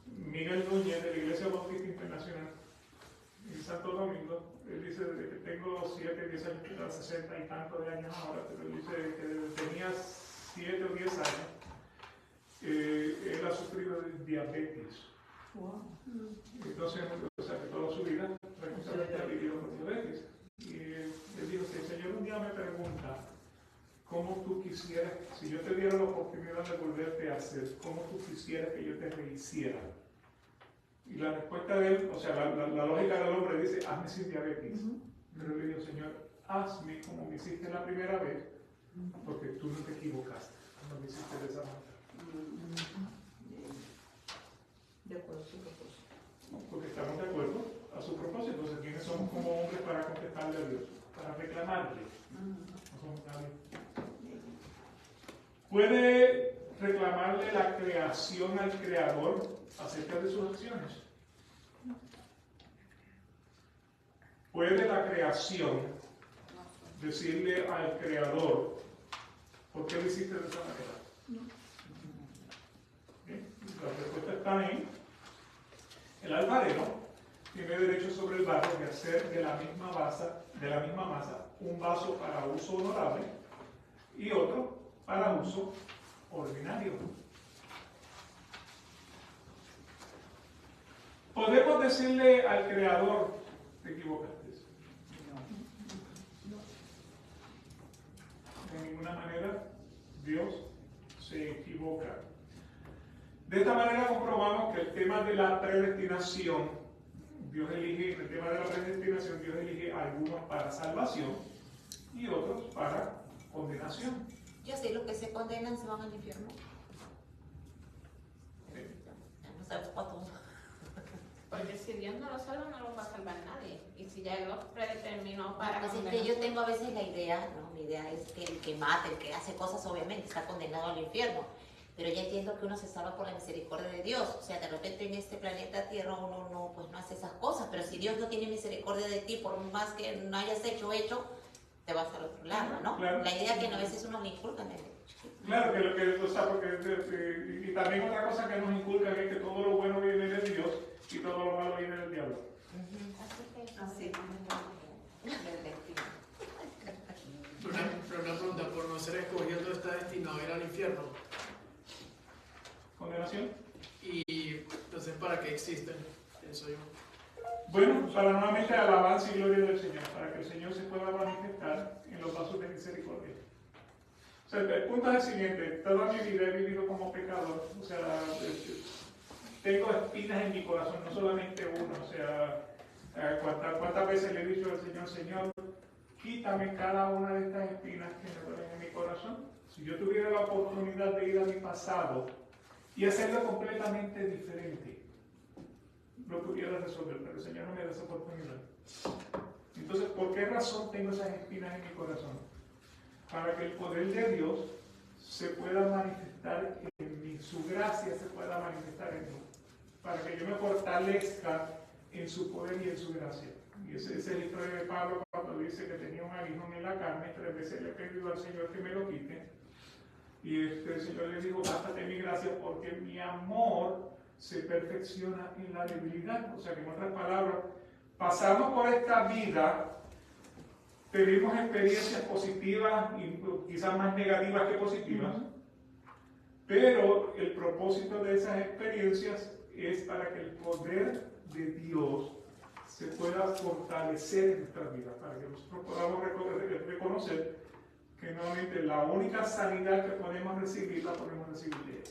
Miguel Núñez de la Iglesia Bautista Internacional en Santo Domingo. Él dice desde que tengo 7, 10 años, 60 y tantos de años ahora, pero él dice que desde que tenía 7 o 10 años, él ha sufrido de diabetes. Wow. Entonces, o sea, que toda su vida prácticamente ha vivido con diabetes. Y él dijo que el Señor un día me pregunta, ¿cómo tú quisieras, si yo te diera la oportunidad de volverte a hacer, cómo tú quisieras que yo te rehiciera? Y la respuesta de él, o sea, la lógica del hombre dice, hazme sin diabetes. Pero él le dijo, Señor, hazme como me hiciste la primera vez, porque tú no te equivocaste cuando me hiciste de esa manera. De acuerdo a su propósito. Porque estamos de acuerdo a su propósito. Entonces, ¿quiénes somos como hombres para contestarle a Dios? Para reclamarle. ¿Puede reclamarle la creación al Creador acerca de sus acciones? ¿Puede la creación decirle al Creador, ¿por qué lo hiciste de esa manera? ¿Bien? La respuesta está ahí. El alfarero tiene derecho sobre el barro de hacer de la misma masa un vaso para uso honorable y otro para uso ordinario. Podemos decirle al Creador, te equivocaste. De ninguna manera Dios se equivoca. De esta manera comprobamos que el tema de la predestinación, Dios elige a algunos para salvación y otros para condenación. Yo sé, los que se condenan se van al infierno. No sabemos cuánto. Porque si Dios no lo salva, no lo va a salvar nadie. Y si ya Él los predeterminó para Así que condenación. yo tengo a veces la idea, ¿no? Mi idea es que el que mata, el que hace cosas, obviamente está condenado al infierno. Pero ya entiendo que uno se salva por la misericordia de Dios. O sea, de repente en este planeta Tierra uno no hace esas cosas. Pero si Dios no tiene misericordia de ti, por más que no hayas hecho, te vas al otro lado, ¿no? Claro. La idea que a veces uno le inculcan desde chiquito. Claro, que lo que, o sea, y también otra cosa que nos inculcan es que todo lo bueno viene de Dios y todo lo malo viene del diablo. Así. Pero una pregunta, por no ser escogido tú estás destinado a ir al infierno. ¿Condenación? Y entonces, ¿para qué existen? Pienso yo. Bueno, para nuevamente alabanza y gloria del Señor, para que el Señor se pueda manifestar en los vasos de misericordia. O sea, el punto es el siguiente: toda mi vida he vivido como pecador, o sea, tengo espinas en mi corazón, no solamente una, o sea, cuántas veces le he dicho al Señor, Señor, quítame cada una de estas espinas que me duelen en mi corazón. Si yo tuviera la oportunidad de ir a mi pasado y hacerlo completamente diferente, lo pudiera resolver, pero el Señor no me da esa oportunidad. Entonces, ¿por qué razón tengo esas espinas en mi corazón? Para que el poder de Dios se pueda manifestar en mí, su gracia se pueda manifestar en mí, para que yo me fortalezca en su poder y en su gracia. Y esa es la historia de Pablo cuando dice que tenía un aguijón en la carne, 3 veces le he pedido al Señor que me lo quite, y el Señor le dijo, bástate mi gracia porque mi amor se perfecciona en la debilidad. O sea que en otras palabras, pasamos por esta vida, tenemos experiencias positivas y quizás más negativas que positivas, pero el propósito de esas experiencias es para que el poder de Dios se pueda fortalecer en nuestras vidas, para que nosotros podamos reconocer que nuevamente la única sanidad que podemos recibir la podemos recibir de Él.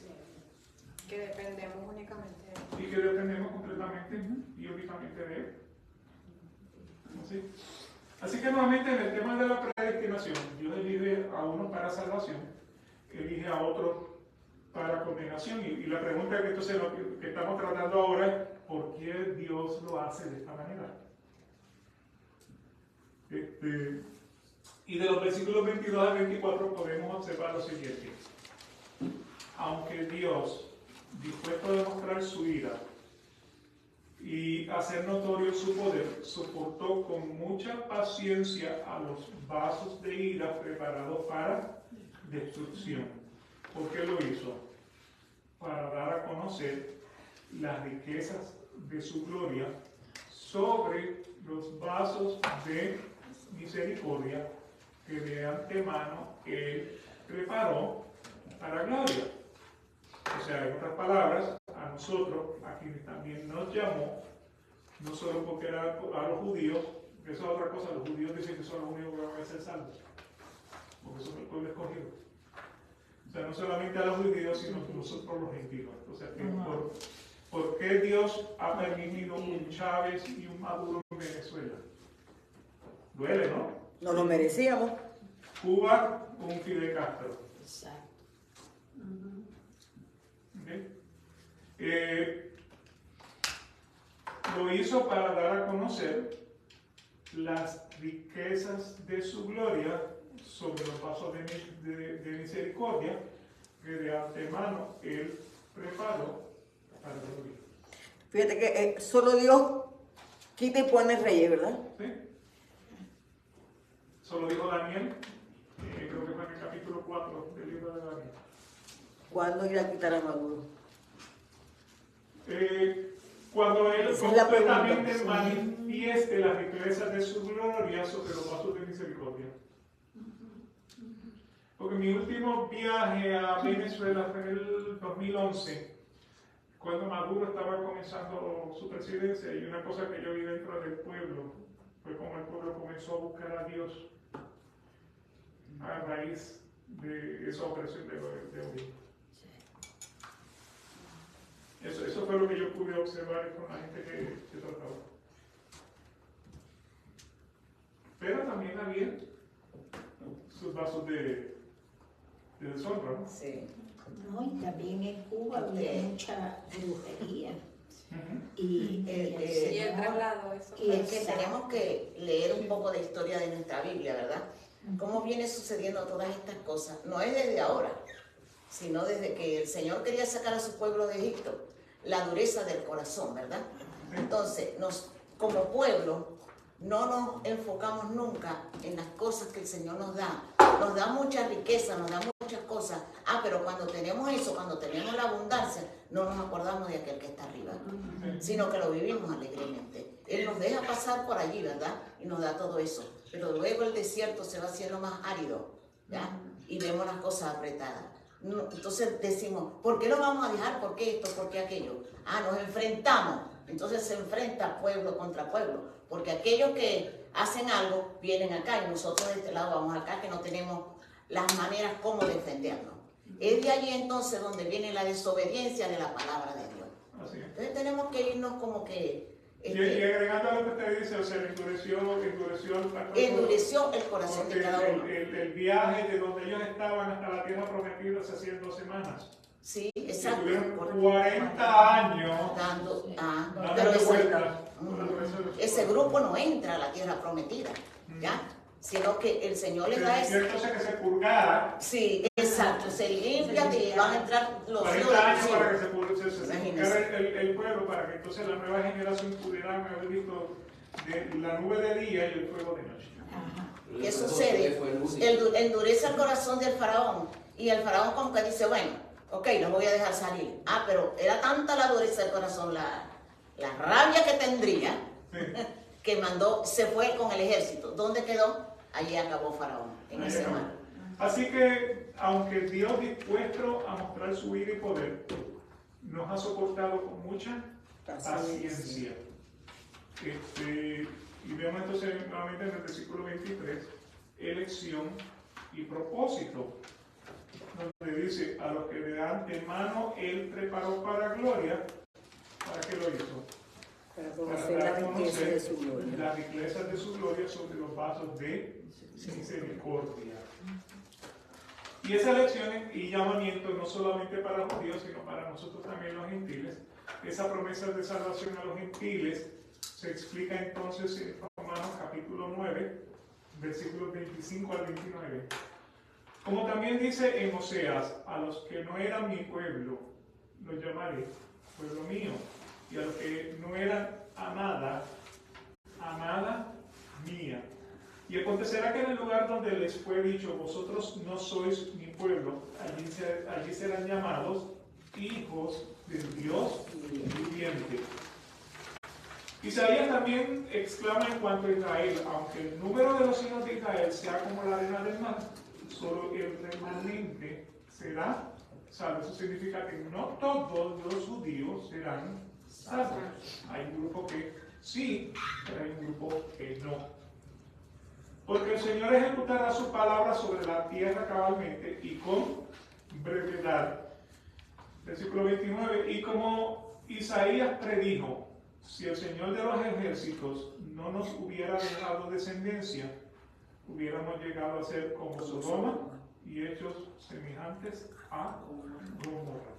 Que dependemos únicamente de Él. Y que dependemos completamente y únicamente de Él. Así que nuevamente en el tema de la predestinación, Dios elige a uno para salvación, elige a otro para condenación. Y la pregunta que entonces que estamos tratando ahora es, ¿por qué Dios lo hace de esta manera? Y de los versículos 22 al 24 podemos observar lo siguiente. Aunque Dios, dispuesto a demostrar su ira y hacer notorio su poder, soportó con mucha paciencia a los vasos de ira preparados para destrucción. ¿Por qué lo hizo? Para dar a conocer las riquezas de su gloria sobre los vasos de misericordia que de antemano Él preparó para gloria. O sea, en otras palabras, a nosotros, a quienes también nos llamó, no solo porque era a los judíos, eso es otra cosa, los judíos dicen que son los únicos que van a ser salvos, porque son el pueblo escogido. O sea, no solamente a los judíos, sino a nosotros los gentiles. O sea, que ¿por qué Dios ha permitido un Chávez y un Maduro en Venezuela? Duele, ¿no? No lo merecíamos. Cuba, un Fidel Castro. Exacto. Lo hizo para dar a conocer las riquezas de su gloria sobre los vasos de misericordia que de antemano Él preparó para gloria. Fíjate que solo Dios quita y pone reyes, ¿verdad? ¿Sí? Eso lo dijo Daniel, creo que fue en el capítulo 4 del libro de Daniel. ¿Cuándo irá a quitar a Maduro? Cuando Él Esa es la completamente pregunta. manifieste las riquezas de su gloria sobre los vasos de misericordia. Porque mi último viaje a Venezuela fue en el 2011, cuando Maduro estaba comenzando su presidencia, y una cosa que yo vi dentro del pueblo fue como el pueblo comenzó a buscar a Dios a raíz de esa opresión de Oriente. Eso fue lo que yo pude observar con la gente que trataba. Pero también había sus vasos de deshonra, ¿no? Sí. No, y también en Cuba había mucha brujería. Y Sí, el traslado, eso. y Es que tenemos que leer un poco de historia de nuestra Biblia, ¿verdad? Cómo viene sucediendo todas estas cosas. No es desde ahora, sino desde que el Señor quería sacar a su pueblo de Egipto. La dureza del corazón, ¿verdad? Entonces, como pueblo, no nos enfocamos nunca en las cosas que el Señor nos da. Nos da mucha riqueza, nos da muchas cosas. Pero cuando tenemos eso, cuando tenemos la abundancia, no nos acordamos de aquel que está arriba, sino que lo vivimos alegremente. Él nos deja pasar por allí, ¿verdad? Y nos da todo eso. Pero luego el desierto se va haciendo más árido, ¿ya? Y vemos las cosas apretadas. Entonces decimos, ¿por qué lo vamos a dejar? ¿Por qué esto? ¿Por qué aquello? Nos enfrentamos. Entonces se enfrenta pueblo contra pueblo. Porque aquellos que hacen algo vienen acá y nosotros de este lado vamos acá que no tenemos las maneras como defendernos. Es de allí entonces donde viene la desobediencia de la palabra de Dios. Así es. Entonces tenemos que irnos como que... Y agregando a lo que usted dice, o sea, endureció el corazón de cada uno. El viaje de donde ellos estaban hasta la tierra prometida se hacía en 2 semanas. Sí, exacto. Estuvieron 40 años pero vueltas. ese grupo no entra a la tierra prometida, ¿ya? Sino que el Señor les da ese... Entonces que se purgara. Sí, exacto. Se limpia y van a entrar los 40 años para que se purgara el pueblo, para que entonces la nueva generación pudiera haber visto la nube de día y el fuego de noche. ¿Qué sucede? Endurece el corazón del faraón. Y el faraón como que dice, bueno, ok, los voy a dejar salir. Pero era tanta la dureza del corazón, la rabia que tendría, que se fue con el ejército. ¿Dónde quedó? Allí acabó Faraón, en ese mar. Así que, aunque Dios dispuesto a mostrar su ira y poder, nos ha soportado con mucha paciencia. Y vemos entonces nuevamente en el versículo 23, elección y propósito, donde dice, a los que de antemano Él preparó para gloria, ¿para qué lo hizo? Para conocer la riqueza de su gloria. Las riquezas de su gloria sobre los vasos de misericordia. Y esa elección y llamamiento no solamente para los judíos, sino para nosotros también los gentiles. Esa promesa de salvación a los gentiles se explica entonces en Romanos capítulo 9, versículos 25 al 29. Como también dice en Oseas, a los que no eran mi pueblo, los llamaré pueblo mío. Y a los que no eran amada mía. Y acontecerá que en el lugar donde les fue dicho, vosotros no sois mi pueblo, allí serán llamados hijos del Dios viviente. Isaías también exclama en cuanto a Israel, aunque el número de los hijos de Israel sea como la arena del mar, solo el remanente será salvo. Eso significa que no todos los judíos serán salvos. Hay un grupo que sí, pero hay un grupo que no. Porque el Señor ejecutará su palabra sobre la tierra cabalmente y con brevedad. Versículo 29. Y como Isaías predijo, si el Señor de los ejércitos no nos hubiera dejado descendencia, hubiéramos llegado a ser como Sodoma y hechos semejantes a Gomorra.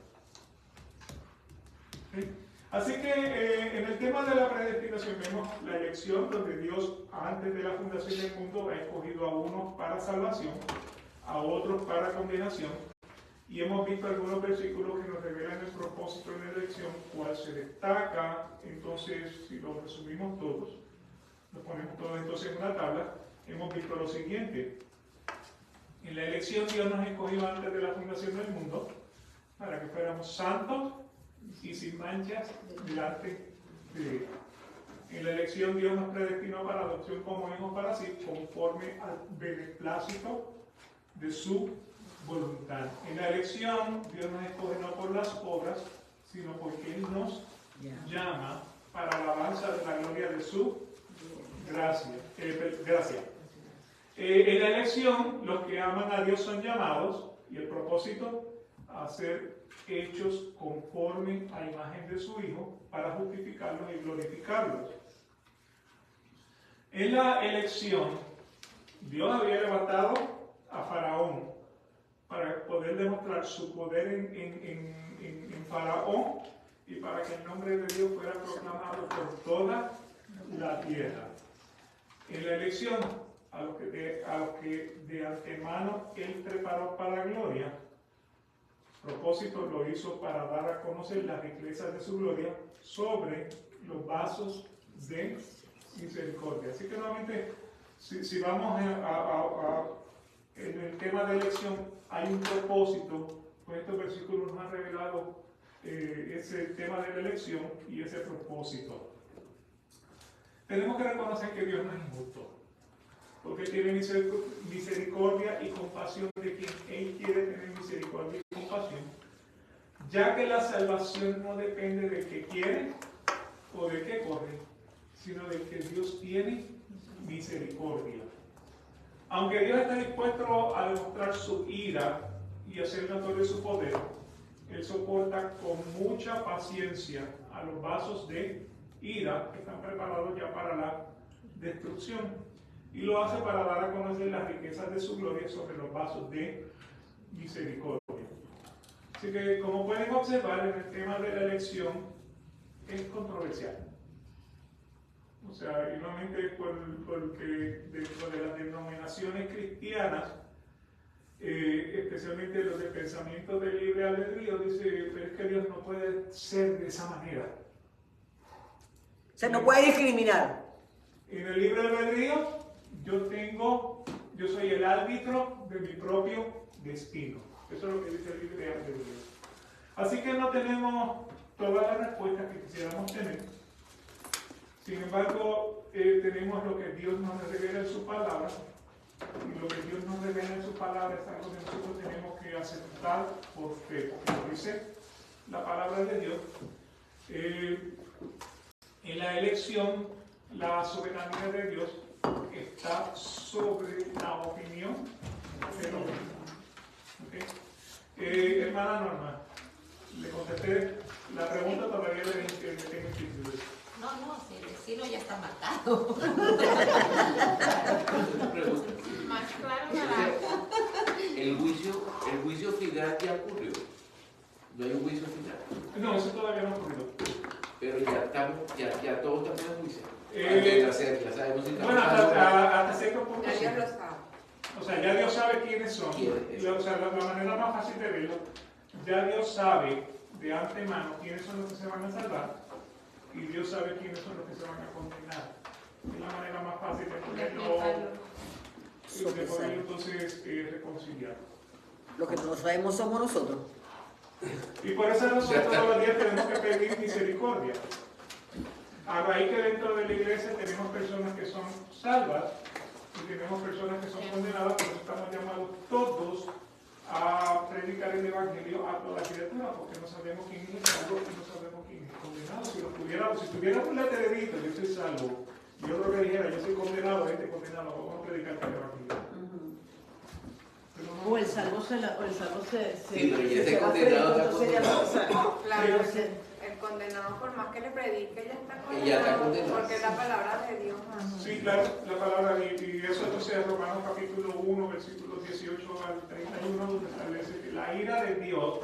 ¿Sí? Así que en el tema de la predestinación vemos la elección donde Dios antes de la fundación del mundo ha escogido a unos para salvación, a otros para condenación, y hemos visto algunos versículos que nos revelan el propósito de la elección, cuál se destaca. Entonces, si lo resumimos todos, lo ponemos todos entonces en una tabla, hemos visto lo siguiente. En la elección Dios nos escogió antes de la fundación del mundo para que fuéramos santos y sin manchas delante de Él. En la elección Dios nos predestinó para adopción como hijos para sí, conforme al beneplácito de su voluntad. En la elección Dios nos escoge no por las obras, sino porque Él nos llama para alabanza de la gloria de su gracia. En la elección, los que aman a Dios son llamados, y el propósito, a ser hechos conforme a imagen de su Hijo, para justificarlos y glorificarlos. En la elección, Dios había levantado a Faraón para poder demostrar su poder en Faraón y para que el nombre de Dios fuera proclamado por toda la tierra. En la elección, a los que de antemano Él preparó para la gloria, propósito lo hizo para dar a conocer las riquezas de su gloria sobre los vasos de misericordia. Así que nuevamente, si vamos en el tema de elección, hay un propósito, pues estos versículos nos han revelado ese tema de la elección y ese propósito. Tenemos que reconocer que Dios no es injusto, porque tiene misericordia y compasión de quien Él quiere tener misericordia y compasión, ya que la salvación no depende del que quiere o del que corre, sino del que Dios tiene misericordia. Aunque Dios está dispuesto a demostrar su ira y hacer notorio su poder, Él soporta con mucha paciencia a los vasos de ira que están preparados ya para la destrucción, y lo hace para dar a conocer las riquezas de su gloria sobre los vasos de misericordia. Así que, como pueden observar, en el tema de la elección es controversial. O sea, y nuevamente porque dentro de las denominaciones cristianas, especialmente los de pensamiento de libre albedrío, dice, pero es que Dios no puede ser de esa manera. O sea, no puede discriminar. En el libre albedrío, yo soy el árbitro de mi propio destino. Eso es lo que dice el libre albedrío. Así que no tenemos todas las respuestas que quisiéramos tener. Sin embargo, tenemos lo que Dios nos revela en su palabra, y lo que Dios nos revela en su palabra es algo que nosotros tenemos que aceptar por fe, porque lo dice la palabra de Dios. En la elección, la soberanía de Dios está sobre la opinión del hombre. ¿Okay? Hermana Norma, le contesté la pregunta, todavía le tengo inquietudes. No, si el destino ya está marcado. Más claro para... El juicio final ya ocurrió. No hay un juicio final. No, eso todavía no ha ocurrido. Pero ya todos estamos en juicio. Ya sabemos si bueno, hasta cierto punto. Ya sí. Dios lo sabe. O sea, ya Dios sabe quiénes son. O sea, la manera más fácil de verlo, ya Dios sabe de antemano quiénes son los que se van a salvar, y Dios sabe quiénes son los que se van a condenar. Es la manera más fácil de poderlo entonces reconciliar. Lo que no sabemos somos nosotros. Y por esa razón todos los días tenemos que pedir misericordia. A raíz que dentro de la iglesia tenemos personas que son salvas y tenemos personas que son condenadas, por eso estamos llamados todos a predicar el evangelio a toda criatura, porque no sabemos quién es salvo y no sabemos quién es condenado. Si tuviéramos un letredito, yo soy salvo, y otro que dijera, yo soy condenado, condenado, vamos a predicar el evangelio. O el salvo se... Sí, pero ya está condenado. Claro, el condenado, por más que le predique, ya está condenado. Porque es la palabra de Dios. Sí, claro, la palabra, y eso entonces es Romanos capítulo 1, versículos 18 al 31, donde establece que la ira de Dios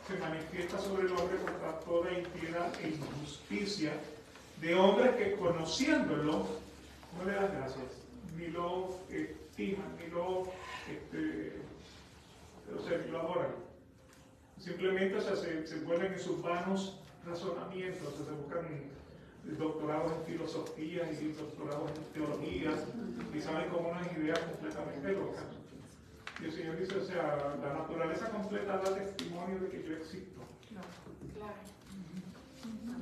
se manifiesta sobre el hombre contra toda impiedad e injusticia de hombres que conociéndolo no le dan gracias, ni lo estiman, ni lo adoran. Simplemente se vuelven en sus vanos razonamientos, se buscan doctorados en filosofía y doctorados en teología y salen con unas ideas completamente locas. Y el Señor dice, la naturaleza completa da testimonio de que yo existo.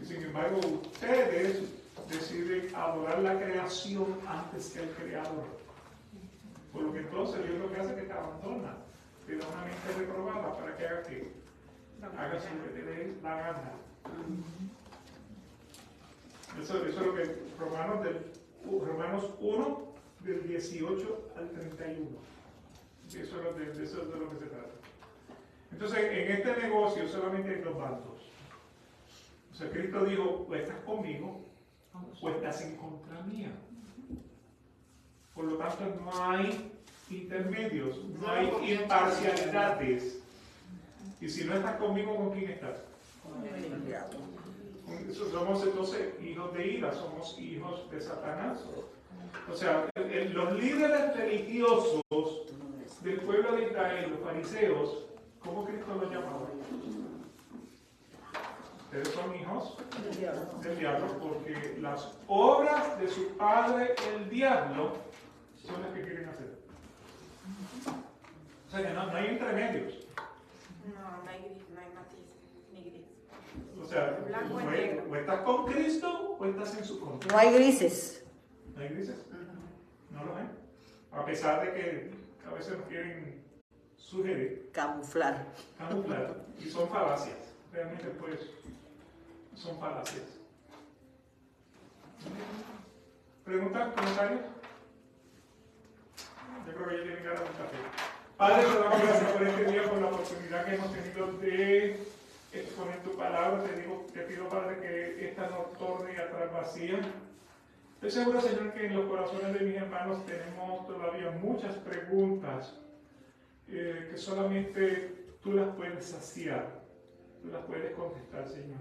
Y sin embargo, ustedes deciden adorar la creación antes que el Creador. Por lo que entonces Dios lo que hace es que te abandona, te da una mente reprobada para que haga que haga su que te dé la gana. Eso es lo que Romanos 1, del 18 al 31. Eso es de lo que se trata. Entonces, en este negocio solamente hay dos bandos. O sea, Cristo dijo, o estás conmigo, o estás en contra mía. Por lo tanto, no hay intermedios, no hay imparcialidades. Y si no estás conmigo, ¿con quién estás? Somos entonces hijos de ira, somos hijos de Satanás. O sea, los líderes religiosos del pueblo de Israel, los fariseos, ¿cómo Cristo los llamaba? Ustedes son hijos del diablo porque las obras de su padre, el diablo, son las que quieren hacer. O sea, que no hay intermedios. No hay gris, no hay matices, ni gris. O sea, o estás con Cristo o estás en su contra. No hay grises. ¿No hay grises? No lo hay. A pesar de que a veces nos quieren sugerir. Camuflar. Y son falacias. Realmente, pues, son falacias. ¿Preguntas? ¿Comentarios? Yo creo que ya tienen ganas de un café. Padre, te damos gracias por este día, por la oportunidad que hemos tenido de exponer tu palabra. Te pido, Padre, que esta no torne atrás vacía. Estoy seguro, Señor, que en los corazones de mis hermanos tenemos todavía muchas preguntas que solamente tú las puedes saciar, tú las puedes contestar, Señor.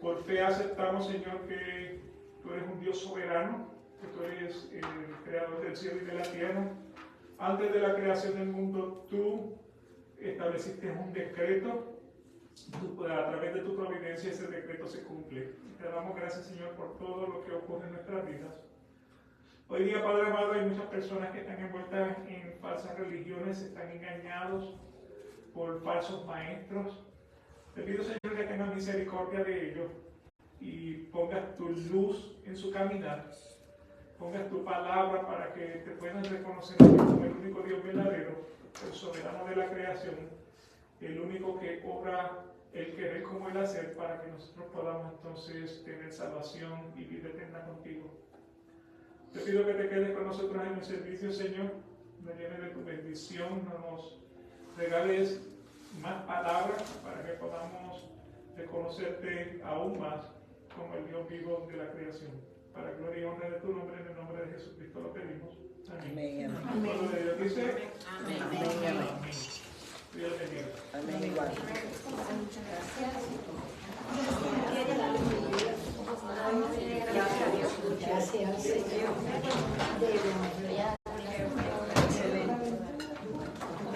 Por fe aceptamos, Señor, que tú eres un Dios soberano, que tú eres el creador del cielo y de la tierra. Antes de la creación del mundo, tú estableciste un decreto. A través de tu providencia ese decreto se cumple. Te damos gracias, Señor, por todo lo que ocurre en nuestras vidas. Hoy día, Padre amado, hay muchas personas que están envueltas en falsas religiones, están engañados por falsos maestros. Te pido, Señor, que tengas misericordia de ellos y pongas tu luz en su caminar. Pongas tu palabra para que te puedan reconocer como el único Dios verdadero, el soberano de la creación, el único que obra el querer como el hacer para que nosotros podamos entonces tener salvación y vida eterna contigo. Te pido que te quedes con nosotros en el servicio, Señor. Me llenes de tu bendición, nos regales más palabras para que podamos reconocerte aún más como el Dios vivo de la creación. Para gloria y honra de tu nombre, en el nombre de Jesucristo lo pedimos. Amén. Amén. El pueblo de Dios dice.